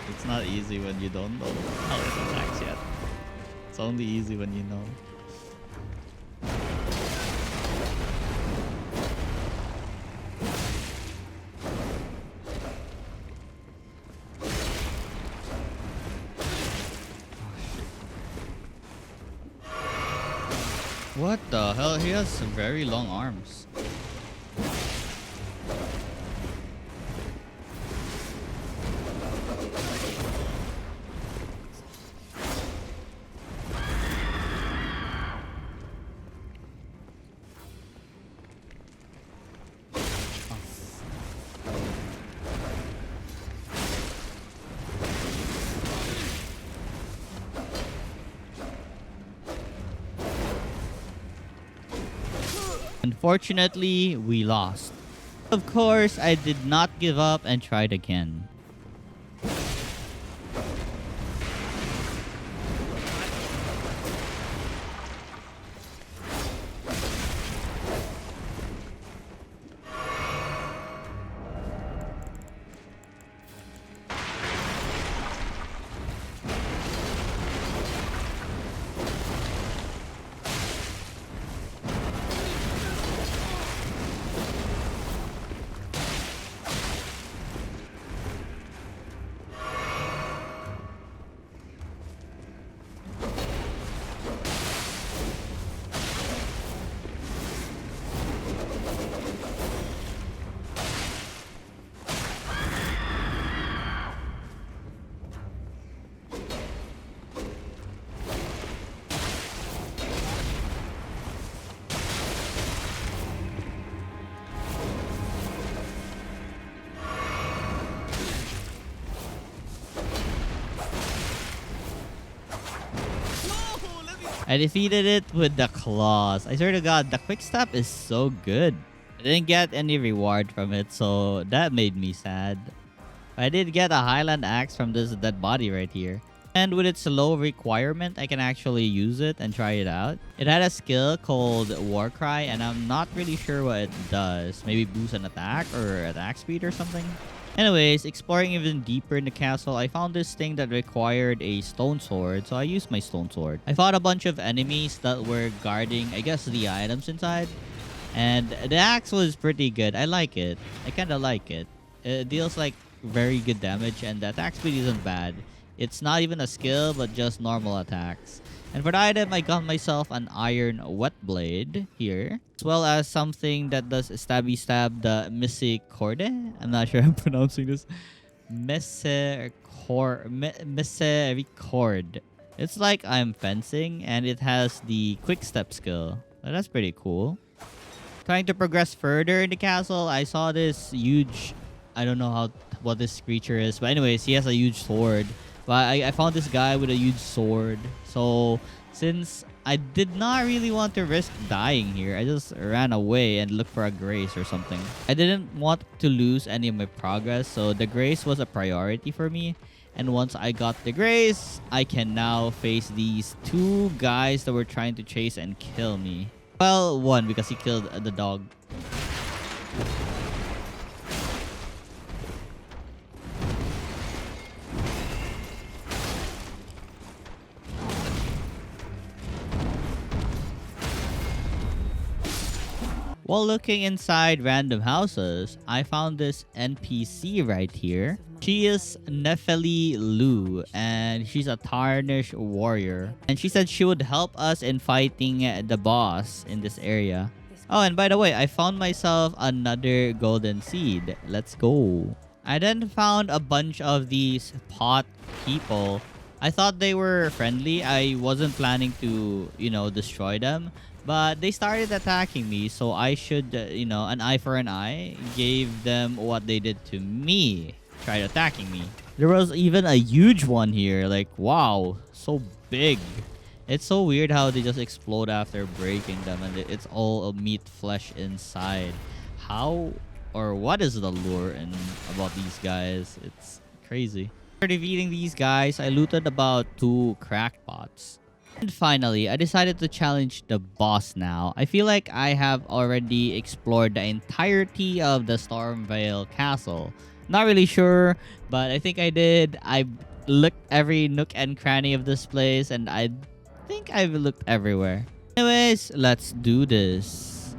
Speaker 1: It's not easy when you don't know how it attacks yet. It's only easy when you know. What the hell? He has some very long arms. Unfortunately, we lost. Of course, I did not give up and tried again. I defeated it with the claws. I swear to God, the quick step is so good. I didn't get any reward from it, so that made me sad. I did get a Highland Axe from this dead body right here. And with its low requirement, I can actually use it and try it out. It had a skill called Warcry, and I'm not really sure what it does. Maybe boost an attack or attack speed or something? Anyways, exploring even deeper in the castle, I found this thing that required a stone sword, so I used my stone sword. I fought a bunch of enemies that were guarding, I guess, the items inside. And the axe was pretty good. I like it. I kind of like it. It deals like very good damage, and the attack speed isn't bad. It's not even a skill, but just normal attacks. And for the item, I got myself an iron wet blade here, as well as something that does stabby stab the misericordia. I'm not sure I'm pronouncing this. Misericord. It's like I'm fencing, and it has the quick step skill. That's pretty cool. Trying to progress further in the castle, I saw this huge, I don't know what this creature is, but anyways, he has a huge sword. But I found this guy with a huge sword. So since I did not really want to risk dying here, I just ran away and looked for a grace or something. I didn't want to lose any of my progress, so the grace was a priority for me. And once I got the grace, I can now face these two guys that were trying to chase and kill me. Well, one, because he killed the dog. While looking inside random houses, I found this NPC right here. She is Nepheli Lu, and she's a tarnished warrior. And she said she would help us in fighting the boss in this area. Oh, and by the way, I found myself another golden seed. Let's go. I then found a bunch of these pot people. I thought they were friendly. I wasn't planning to, destroy them. But they started attacking me, so I should, an eye for an eye. Gave them what they did to me. Tried attacking me. There was even a huge one here. Like, wow, so big. It's so weird how they just explode after breaking them, and it's all meat flesh inside. How or what is the lure about these guys? It's crazy. After defeating these guys, I looted about 2 crackpots. And finally, I decided to challenge the boss now. I feel like I have already explored the entirety of the Stormvale Castle. Not really sure, but I think I did. I looked every nook and cranny of this place, and I think I've looked everywhere. Anyways, let's do this.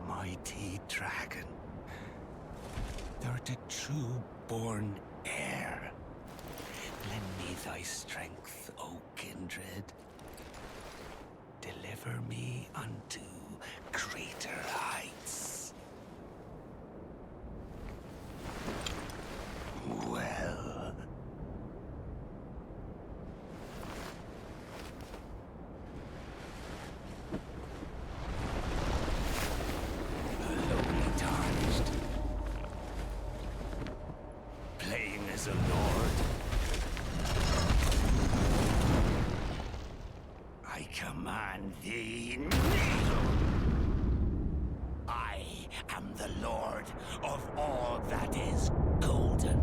Speaker 2: Mighty dragon, thou the true-born heir. Lend me thy strength, O kindred. Deliver me unto greater heights. Well, lowly tarnished, playing as a lord. I command thee, kneel! I am the lord of all that is golden.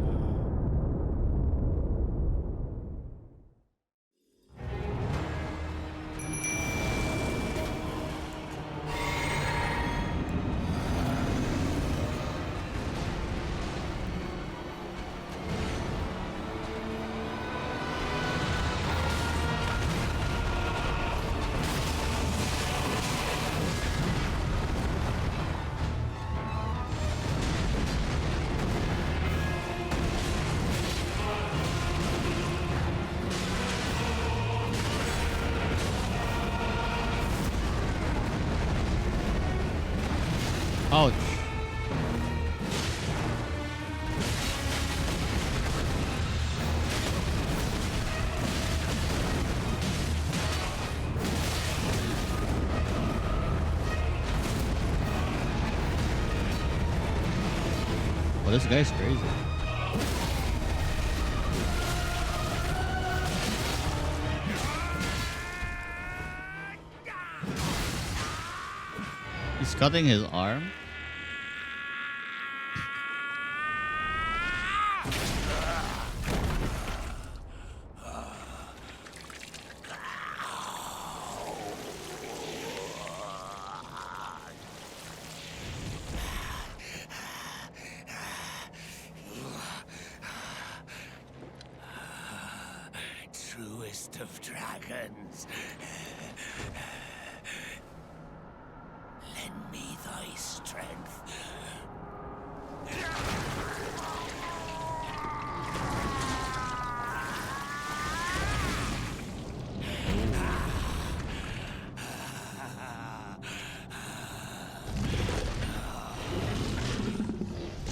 Speaker 1: Ouch. Well, this guy's crazy. He's cutting his arm.
Speaker 2: Truest of dragons. Lend me thy strength.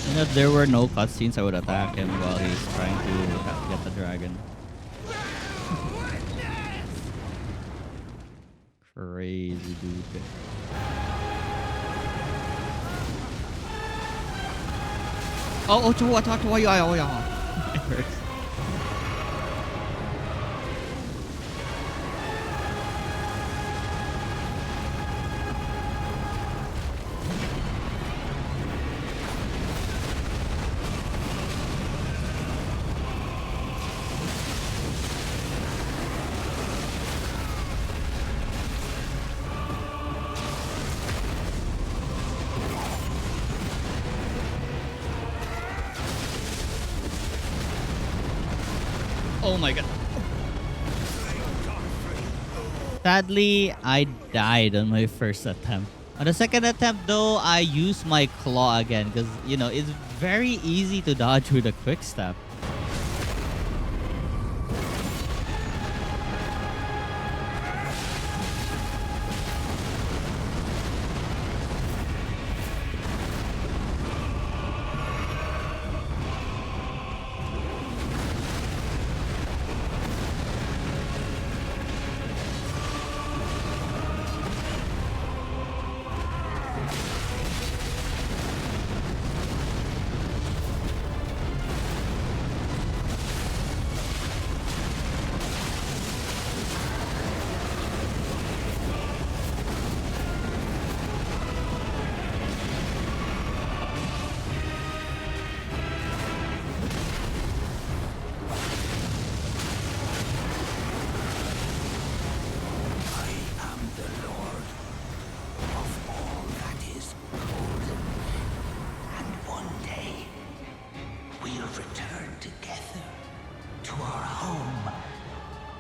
Speaker 1: And if there were no cutscenes, I would attack him while he's trying to get the dragon. Crazy dude. It hurts. Oh my god. Sadly, I died on my first attempt. On the second attempt though, I used my claw again because, you know, it's very easy to dodge with a quick step.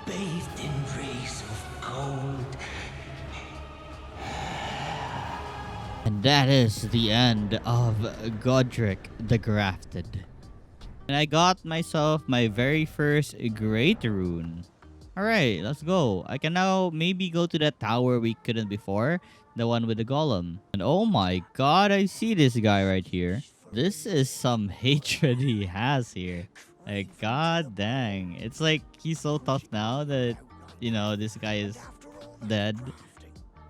Speaker 2: Bathed in rays of gold.
Speaker 1: And that is the end of Godric the Grafted. And I got myself my very first great rune. Alright, let's go. I can now maybe go to that tower we couldn't before. The one with the golem. And oh my god, I see this guy right here. This is some hatred he has here. Like, god dang. It's like he's so tough now that, you know, this guy is dead.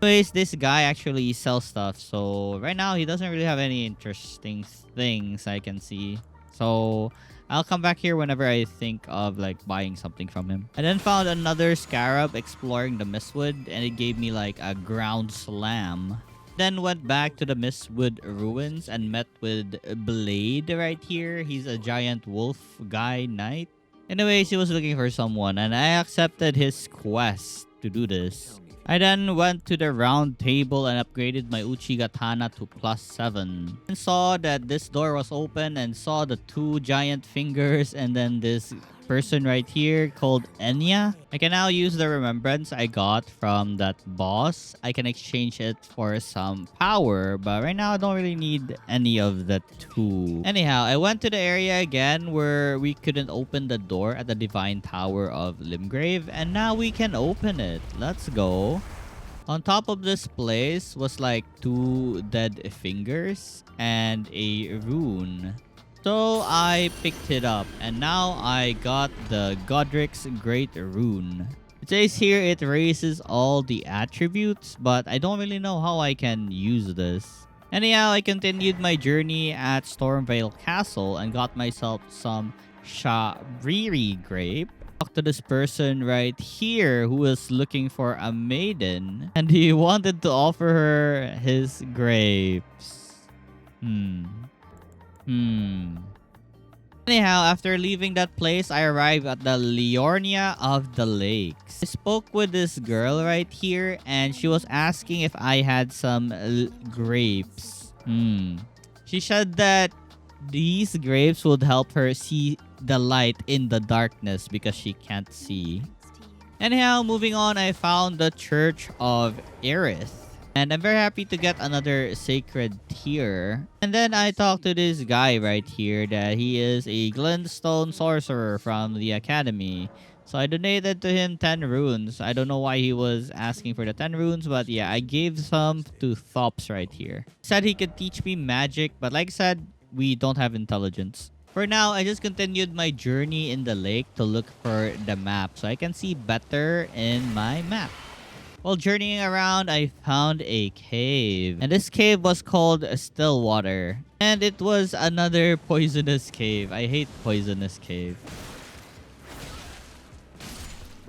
Speaker 1: Anyways, this guy actually sells stuff. So right now, he doesn't really have any interesting things I can see. So I'll come back here whenever I think of like buying something from him. I then found another scarab exploring the Mistwood, and it gave me like a ground slam. Then went back to the Mistwood ruins and met with Blade right here. He's a giant wolf guy knight. Anyways, he was looking for someone, and I accepted his quest to do this. I then went to the round table and upgraded my Uchigatana to +7. And saw that this door was open and saw the 2 giant fingers and then this person right here called Enya. I can now use the remembrance I got from that boss. I can exchange it for some power, but right now I don't really need any of the 2. Anyhow, I went to the area again where we couldn't open the door at the Divine Tower of Limgrave, and now we can open it. Let's go. On top of this place was like 2 dead fingers and a rune. So I picked it up, and now I got the Godric's Great Rune. It says here it raises all the attributes, but I don't really know how I can use this. Anyhow, I continued my journey at Stormvale Castle and got myself some Shabriri grape. Talked to this person right here who was looking for a maiden, and he wanted to offer her his grapes. Anyhow, after leaving that place, I arrived at the Liornia of the Lakes. I spoke with this girl right here, and she was asking if I had some grapes. She said that these grapes would help her see the light in the darkness because she can't see. Anyhow, moving on, I found the Church of Aerith. And I'm very happy to get another sacred tier. And then I talked to this guy right here that he is a glintstone sorcerer from the academy. So I donated to him 10 runes. I don't know why he was asking for the 10 runes, but yeah, I gave some to Thops right here. Said he could teach me magic, but like I said, we don't have intelligence. For now, I just continued my journey in the lake to look for the map so I can see better in my map. While journeying around, I found a cave. And this cave was called Stillwater. And it was another poisonous cave. I hate poisonous cave.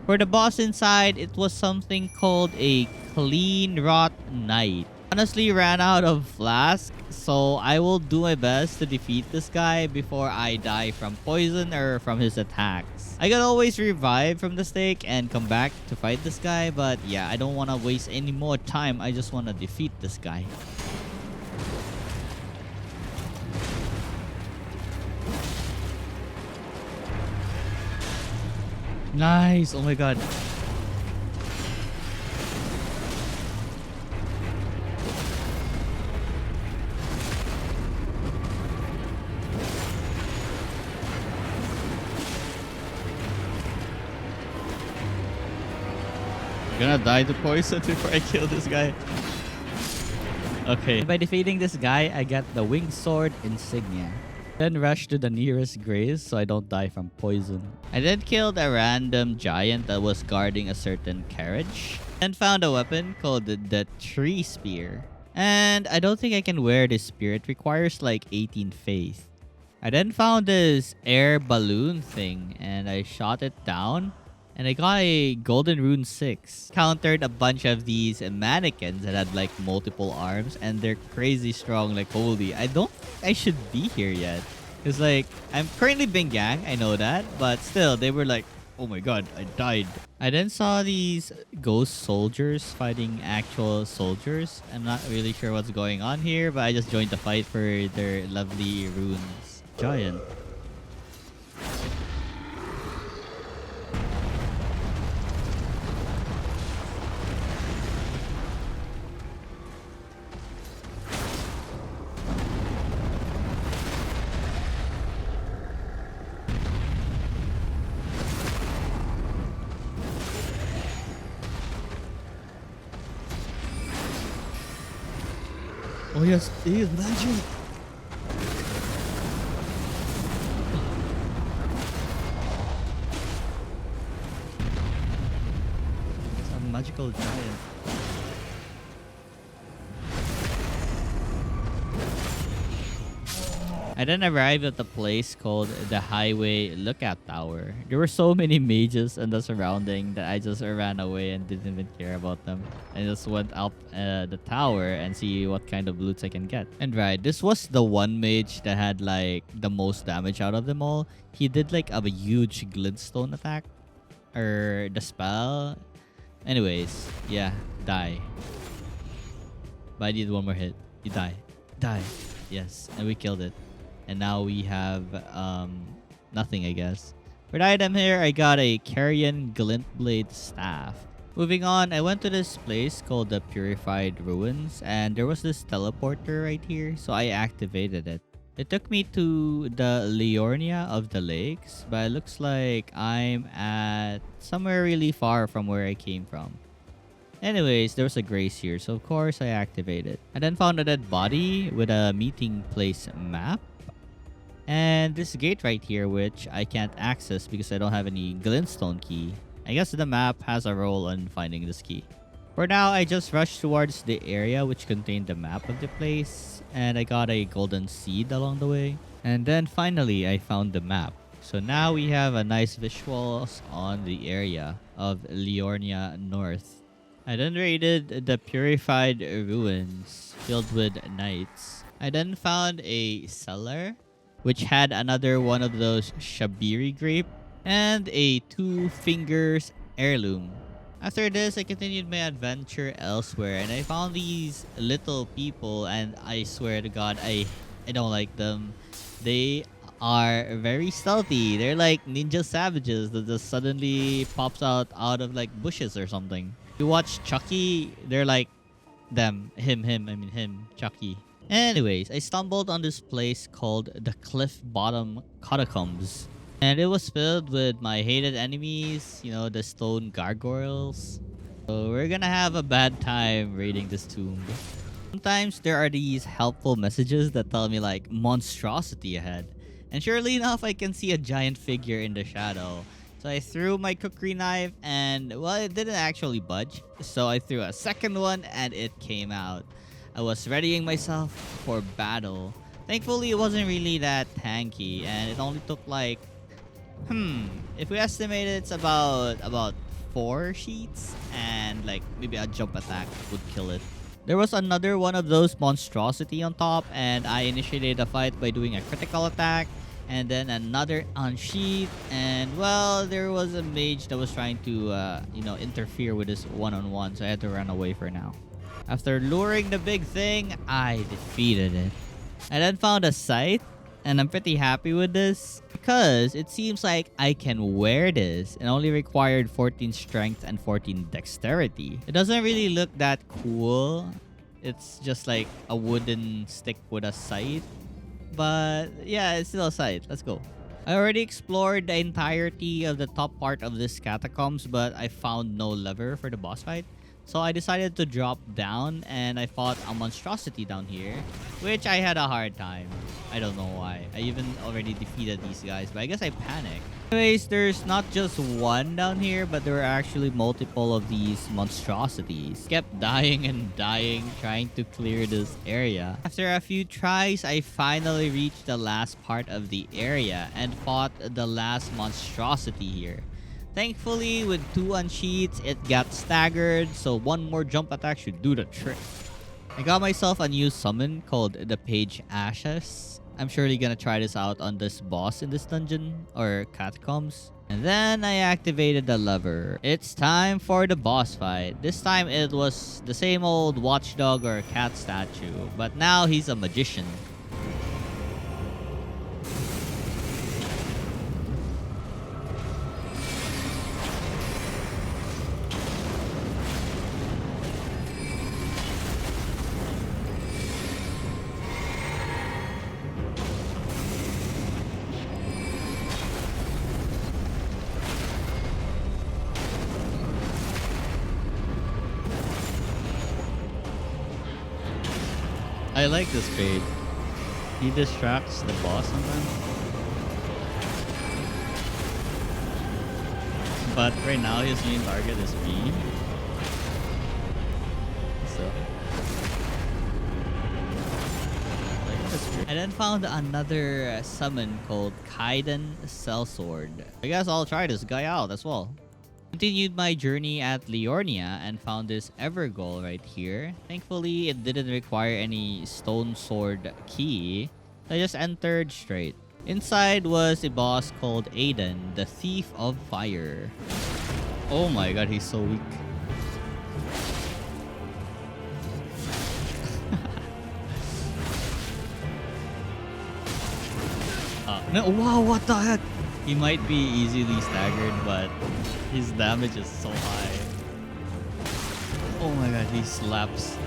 Speaker 1: For the boss inside, it was something called a Clean Rot Knight. Honestly ran out of flask, so I will do my best to defeat this guy before I die from poison or from his attacks. I can always revive from the stake and come back to fight this guy, but yeah, I don't want to waste any more time. I just want to defeat this guy. Nice! Oh my god. I'm gonna die to poison before I kill this guy. Okay. By defeating this guy, I get the winged sword insignia. Then rush to the nearest grace so I don't die from poison. I then killed a random giant that was guarding a certain carriage. And found a weapon called the tree spear. And I don't think I can wear this spear. It requires like 18 faith. I then found this air balloon thing and I shot it down. And I got a golden rune 6. Countered a bunch of these mannequins that had like multiple arms. And they're crazy strong, like holy. I don't think I should be here yet. Because like, I'm currently being ganked, I know that. But still, they were like, oh my god, I died. I then saw these ghost soldiers fighting actual soldiers. I'm not really sure what's going on here. But I just joined the fight for their lovely runes. Giant. Oh yes, he is magic. It's a magical giant. I then arrived at the place called the Highway Lookout Tower. There were so many mages in the surrounding that I just ran away and didn't even care about them. I just went up the tower and see what kind of loots I can get. And right, this was the one mage that had like the most damage out of them all. He did like a huge glintstone attack. Or the spell. Anyways, yeah, die. But I need one more hit. You die. Die. Yes, and we killed it. And now we have nothing, I guess. For the item here, I got a Carrion Glintblade Staff. Moving on, I went to this place called the Purified Ruins. And there was this teleporter right here. So I activated it. It took me to the Liornia of the Lakes. But it looks like I'm at somewhere really far from where I came from. Anyways, there was a grace here. So of course, I activated. I then found a dead body with a meeting place map. And this gate right here, which I can't access because I don't have any glintstone key. I guess the map has a role in finding this key. For now, I just rushed towards the area which contained the map of the place. And I got a golden seed along the way. And then finally, I found the map. So now we have a nice visuals on the area of Liornia North. I then raided the purified ruins filled with knights. I then found a cellar which had another one of those Shabiri grape and a two fingers heirloom. After this, I continued my adventure elsewhere and I found these little people and I swear to God, I don't like them. They are very stealthy. They're like ninja savages that just suddenly pops out of like bushes or something. You watch Chucky, they're like him, Chucky. Anyways, I stumbled on this place called the Cliff Bottom Catacombs. And it was filled with my hated enemies, you know, the stone gargoyles. So we're gonna have a bad time raiding this tomb. Sometimes there are these helpful messages that tell me like monstrosity ahead. And surely enough, I can see a giant figure in the shadow. So I threw my cookery knife and, well, it didn't actually budge. So I threw a second one and it came out. I was readying myself for battle. Thankfully, it wasn't really that tanky and it only took like, if we estimate it's about 4 sheets and like maybe a jump attack would kill it. There was another one of those monstrosity on top and I initiated a fight by doing a critical attack and then another unsheath and well there was a mage that was trying to interfere with this one-on-one, so I had to run away for now. After luring the big thing, I defeated it. I then found a scythe and I'm pretty happy with this because it seems like I can wear this and only required 14 strength and 14 dexterity. It doesn't really look that cool. It's just like a wooden stick with a scythe. But yeah, it's still a scythe. Let's go. I already explored the entirety of the top part of this catacombs, but I found no lever for the boss fight. So I decided to drop down and I fought a monstrosity down here, which I had a hard time. I don't know why. I even already defeated these guys, but I guess I panicked. Anyways, there's not just one down here, but there were actually multiple of these monstrosities. Kept dying and dying trying to clear this area. After a few tries, I finally reached the last part of the area and fought the last monstrosity here. Thankfully, with 2 unsheaths, it got staggered, so one more jump attack should do the trick. I got myself a new summon called the Page Ashes. I'm surely gonna try this out on this boss in this dungeon, or catacombs. And then I activated the lever. It's time for the boss fight. This time it was the same old watchdog or cat statue, but now he's a magician. I like this page. He distracts the boss sometimes. But right now his main target is me. So I then found another summon called Kaiden Sellsword. I guess I'll try this guy out as well. Continued my journey at Liornia and found this Evergoal right here. Thankfully, it didn't require any stone sword key. I just entered straight. Inside was a boss called Aiden, the Thief of Fire. Oh my god, he's so weak. No, wow, what the heck? He might be easily staggered, but his damage is so high. Oh my god, he slaps.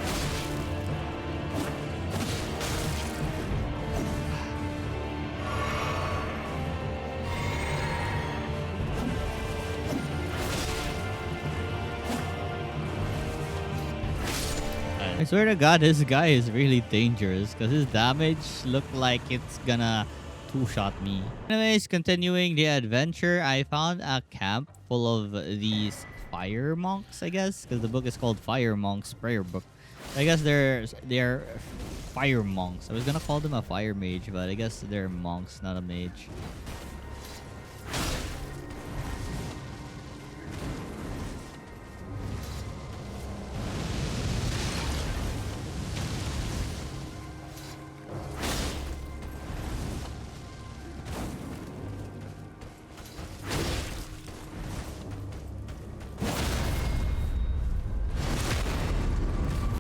Speaker 1: I swear to god, this guy is really dangerous because his damage looked like it's gonna two-shot me. Anyways, continuing the adventure, I found a camp full of these fire monks, I guess, because the book is called Fire Monks Prayer Book. I guess they're fire monks. I was gonna call them a fire mage, but I guess they're monks, not a mage.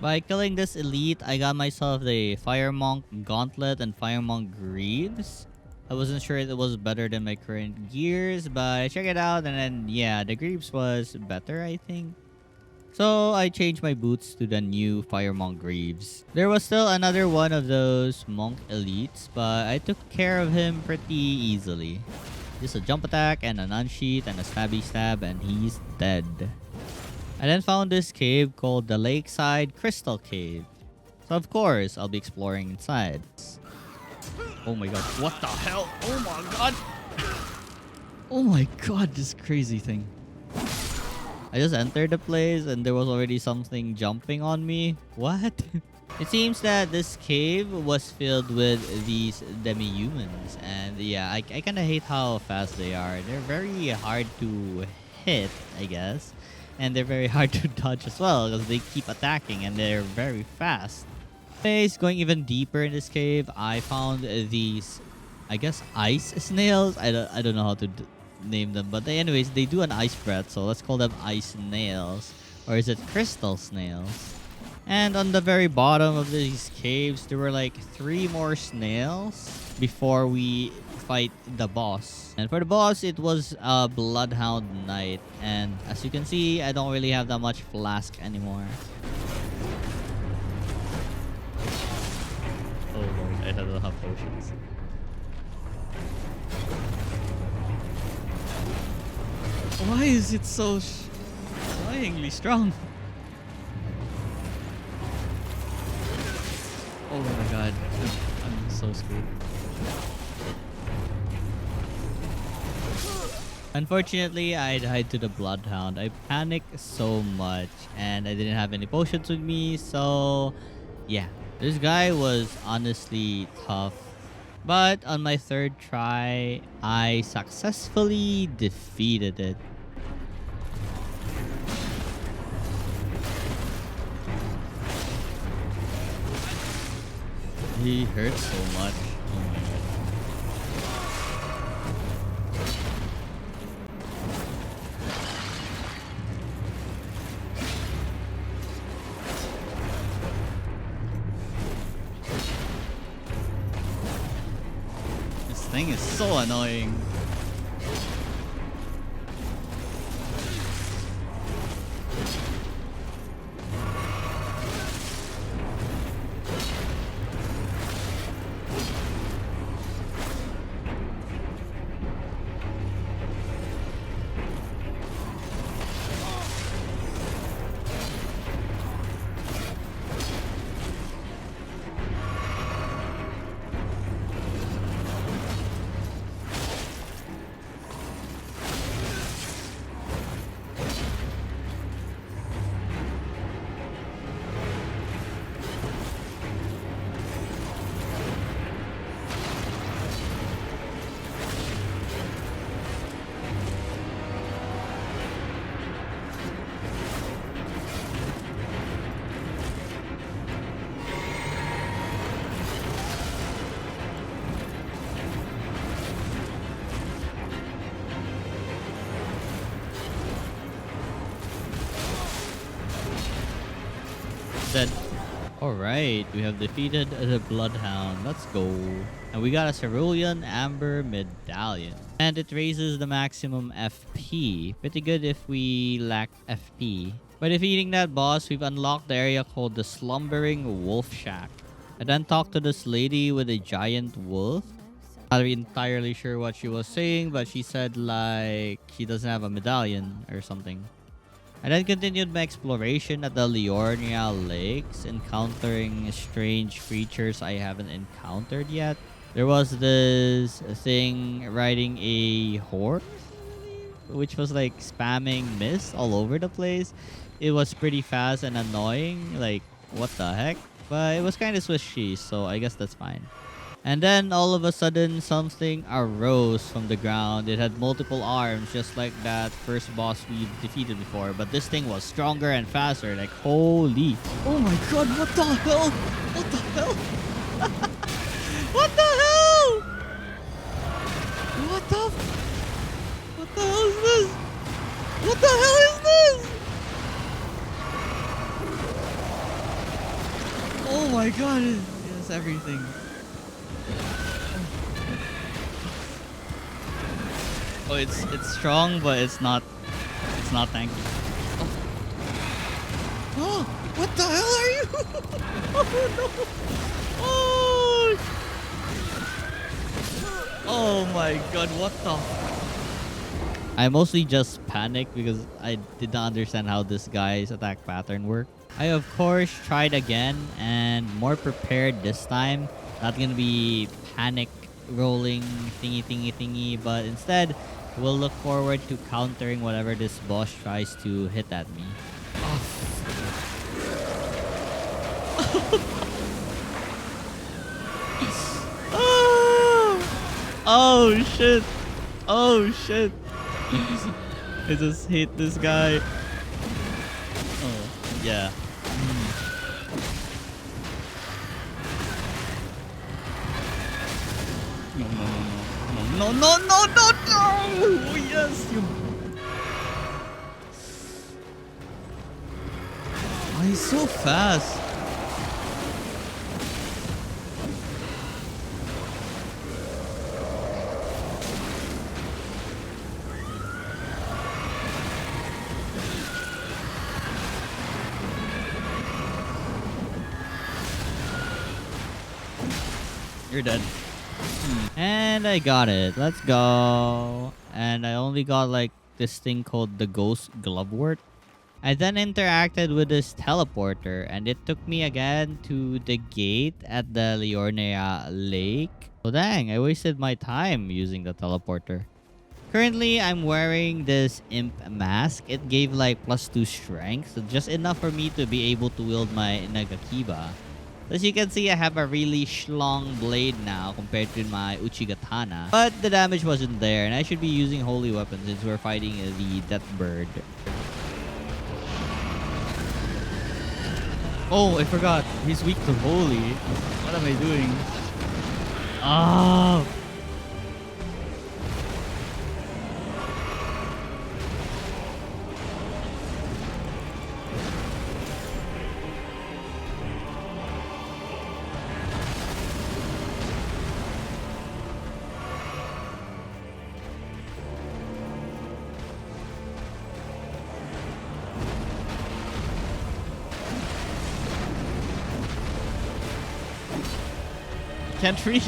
Speaker 1: By killing this elite, I got myself the Fire Monk Gauntlet and Fire Monk Greaves. I wasn't sure it was better than my current gears, but I checked it out and then yeah, the Greaves was better, I think. So I changed my boots to the new Fire Monk Greaves. There was still another one of those monk elites, but I took care of him pretty easily. Just a jump attack and an unsheath and a stabby stab and he's dead. I then found this cave called the Lakeside Crystal Cave. So of course, I'll be exploring inside. Oh my god, what the hell? Oh my god! Oh my god, this crazy thing. I just entered the place and there was already something jumping on me. What? It seems that this cave was filled with these demi-humans. And yeah, I kind of hate how fast they are. They're very hard to hit, I guess. And they're very hard to dodge as well because they keep attacking and they're very fast. Anyways, going even deeper in this cave, I found these, I guess, ice snails. I don't know how to name them, but anyways, they do an ice breath, so let's call them ice snails, or is it crystal snails? And on the very bottom of these caves, there were like 3 more snails before we fight the boss. And for the boss, it was a Bloodhound Knight, and as you can see, I don't really have that much flask anymore. Oh lord, I don't have potions. Why is it so annoyingly strong? Oh my god, I'm so screwed. Unfortunately, I died to the Bloodhound. I panicked so much and I didn't have any potions with me, so yeah. This guy was honestly tough. But on my 3rd try, I successfully defeated it. He hurts so much. Oh my god. This thing is so annoying. Dead. Alright, we have defeated the Bloodhound. Let's go. And we got a Cerulean Amber Medallion. And it raises the maximum FP. Pretty good if we lack FP. By defeating that boss, we've unlocked the area called the Slumbering Wolf Shack. I then talked to this lady with a giant wolf. Not entirely sure what she was saying, but she said like she doesn't have a medallion or something. I then continued my exploration at the Liornia Lakes, encountering strange creatures I haven't encountered yet. There was this thing riding a horse, which was like spamming mist all over the place. It was pretty fast and annoying, like what the heck? But it was kind of swishy, so I guess that's fine. And then all of a sudden, something arose from the ground. It had multiple arms, just like that first boss we defeated before. But this thing was stronger and faster. Like, holy. Oh my god, what the hell? What the hell? What the hell? What the hell is this? What the hell is this? my god, it has everything. Oh, it's strong, but it's not tanky. Oh, what the hell are you? Oh no! Oh! Oh my god, what the? I mostly just panicked because I did not understand how this guy's attack pattern worked. I of course tried again and more prepared this time. Not gonna be panic rolling thingy, but instead we'll look forward to countering whatever this boss tries to hit at me. Oh. Oh shit! Oh shit! I just hate this guy. Oh yeah. No! Oh yes, you. Oh, he's so fast. You're dead. And I got it. Let's go. And I only got like this thing called the Ghost Glovewort. I then interacted with this teleporter and it took me again to the gate at the Liornea Lake. So dang, I wasted my time using the teleporter. Currently, I'm wearing this imp mask. It gave like +2 strength, so just enough for me to be able to wield my Nagakiba. As you can see, I have a really schlong blade now compared to my Uchigatana. But the damage wasn't there, and I should be using holy weapons since we're fighting the Death Bird. Oh, I forgot. He's weak to holy. What am I doing? Oh! Can't reach.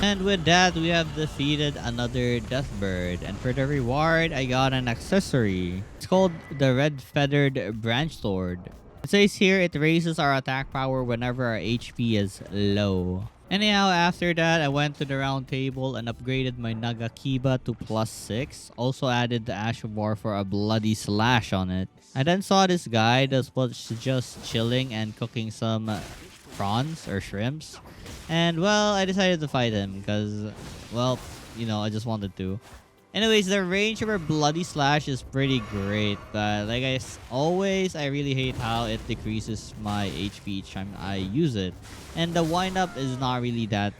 Speaker 1: And with that, we have defeated another Death Bird. And for the reward, I got an accessory. It's called the Red Feathered Branch Sword. It says here it raises our attack power whenever our HP is low. Anyhow, after that, I went to the round table and upgraded my Nagakiba to +6. Also added the Ash of War for a bloody slash on it. I then saw this guy that was just chilling and cooking some prawns or shrimps. And, well, I decided to fight him because, well, you know, I just wanted to. Anyways, the range of her bloody slash is pretty great. But, like always, I really hate how it decreases my HP each time I use it. And the wind-up is not really that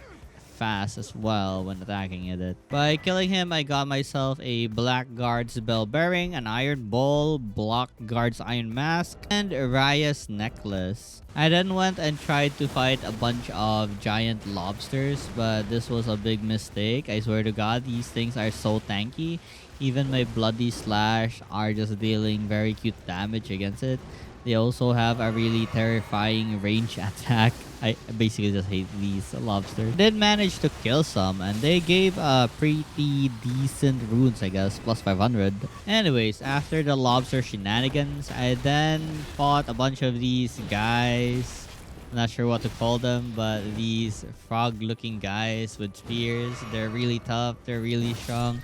Speaker 1: fast as well when attacking it. By killing him, I got myself a Blackguard's bell bearing, an iron bowl, Blackguard's iron mask, and Raya's necklace. I then went and tried to fight a bunch of giant lobsters, but this was a big mistake. I swear to God, these things are so tanky. Even my bloody slash are just dealing very cute damage against it. They also have a really terrifying range attack. I basically just hate these lobsters. Did manage to kill some, and they gave pretty decent runes, I guess, +500. Anyways, after the lobster shenanigans, I then fought a bunch of these guys. I'm not sure what to call them, but these frog-looking guys with spears. They're really tough. They're really strong.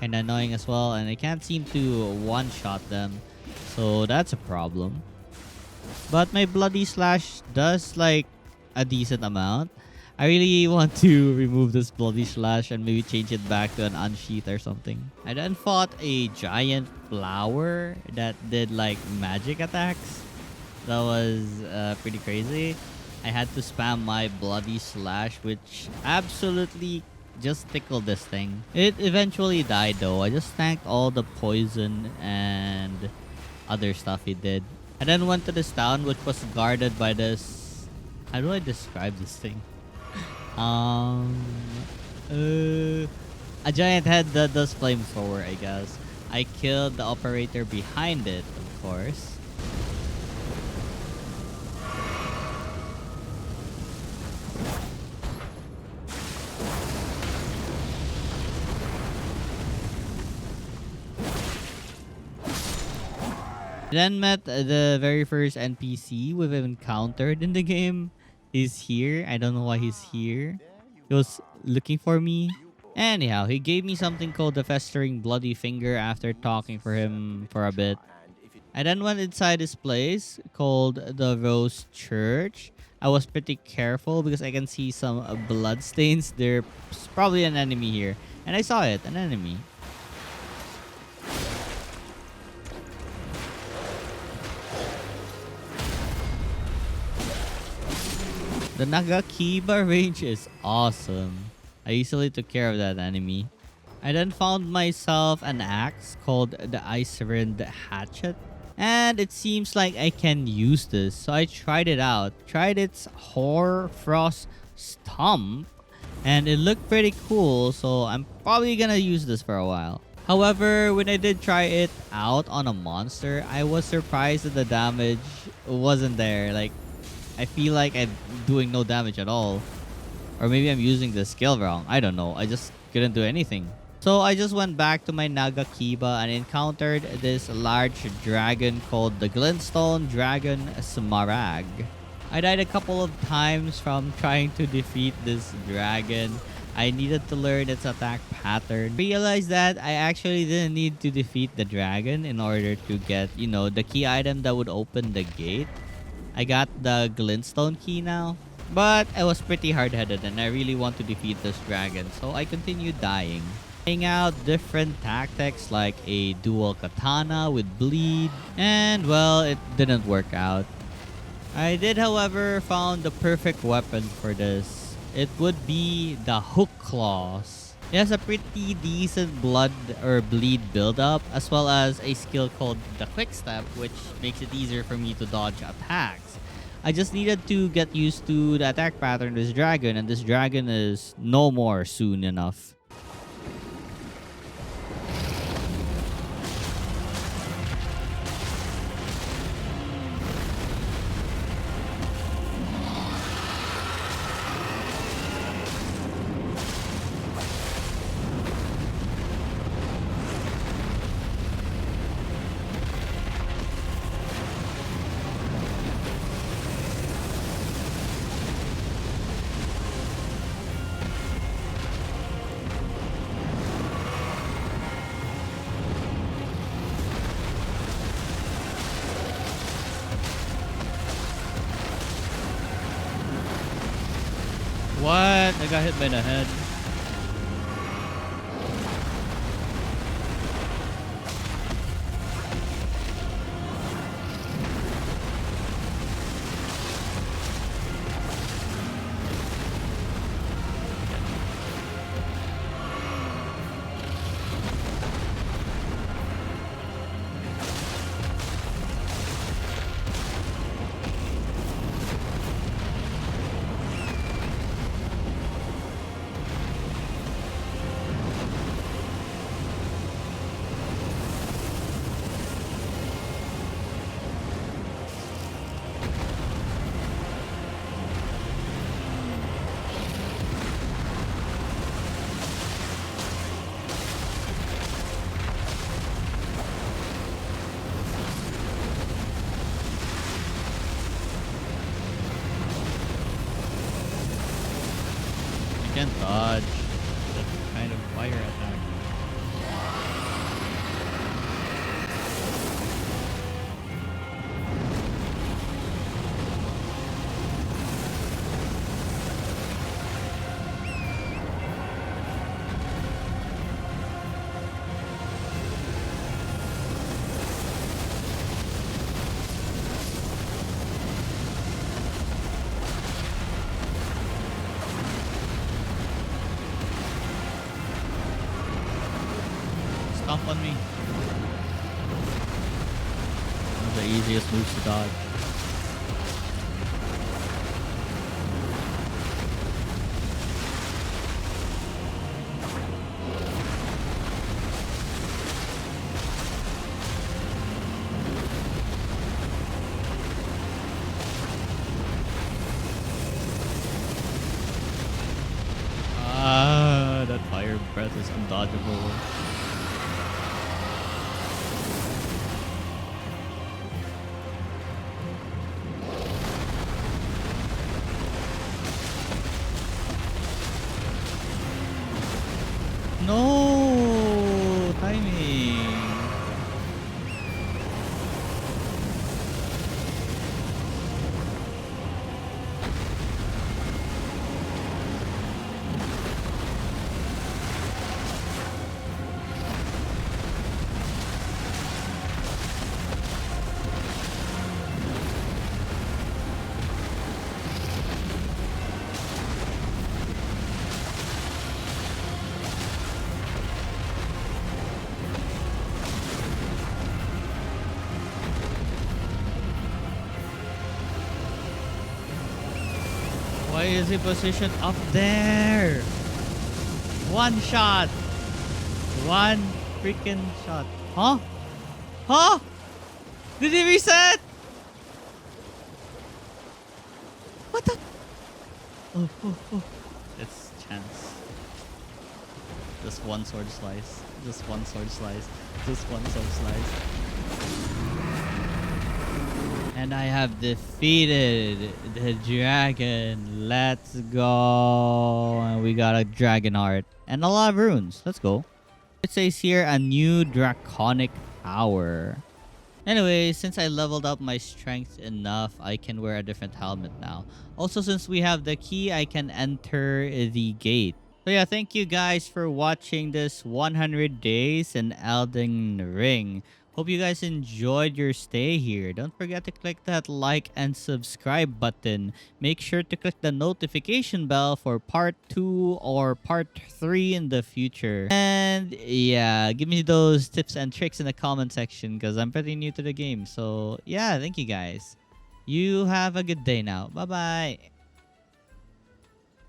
Speaker 1: Kinda annoying as well, and I can't seem to one-shot them. So that's a problem. But my bloody slash does like a decent amount. I really want to remove this bloody slash and maybe change it back to an unsheath or something. I then fought a giant flower that did like magic attacks. That was pretty crazy. I had to spam my bloody slash, which absolutely just tickled this thing. It eventually died though. I just tanked all the poison and other stuff he did. I then went to this town which was guarded by this. How do I describe this thing? Um, a giant head that does flamethrower, I guess. I killed the operator behind it, of course. Then met the very first NPC we've encountered in the game. He's here. I don't know why he's here. He was looking for me. Anyhow, he gave me something called the Festering Bloody Finger after talking for him for a bit. I then went inside this place called the Rose Church. I was pretty careful because I can see some blood stains. There's probably an enemy here. And I saw it, an enemy. The Nagakiba range is awesome. I easily took care of that enemy. I then found myself an axe called the Ice Rind Hatchet. And it seems like I can use this. So I tried it out. Tried its Hoar Frost Stomp. And it looked pretty cool. So I'm probably gonna use this for a while. However, when I did try it out on a monster, I was surprised that the damage wasn't there. Like, I feel like I'm doing no damage at all. Or maybe I'm using the skill wrong. I don't know. I just couldn't do anything. So I just went back to my Nagakiba and encountered this large dragon called the Glintstone Dragon Smarag. I died a couple of times from trying to defeat this dragon. I needed to learn its attack pattern. Realized that I actually didn't need to defeat the dragon in order to get, you know, the key item that would open the gate. I got the Glintstone key now. But I was pretty hard-headed and I really want to defeat this dragon. So I continued dying. Trying out different tactics like a dual katana with bleed. And well, it didn't work out. I did, however, found the perfect weapon for this. It would be the Hook Claws. It has a pretty decent blood or bleed buildup, as well as a skill called the Quick Step, which makes it easier for me to dodge attacks. I just needed to get used to the attack pattern of this dragon, and this dragon is no more soon enough. What? I got hit by the head. I can't dodge that kind of fire attack. stomp on me. One of the easiest moves to dodge. Ah, that fire breath is undodgeable. No timing. Why is he positioned up there? One shot. One freaking shot. Huh? Huh? Did he reset? What the? Oh. It's chance. Just one sword slice. Just one sword slice. Just one sword slice. And I have defeated the dragon. Let's go. And we got a dragon heart and a lot of runes. Let's go. It says here a new draconic power. Anyway, since I leveled up my strength enough, I can wear a different helmet now. Also, since we have the key, I can enter the gate. So yeah, thank you guys for watching this 100 days in Elden Ring. Hope you guys enjoyed your stay here. Don't forget to click that like and subscribe button. Make sure to click the notification bell for part 2 or part 3 in the future. And yeah, give me those tips and tricks in the comment section because I'm pretty new to the game. So yeah, thank you guys. You have a good day now. Bye-bye.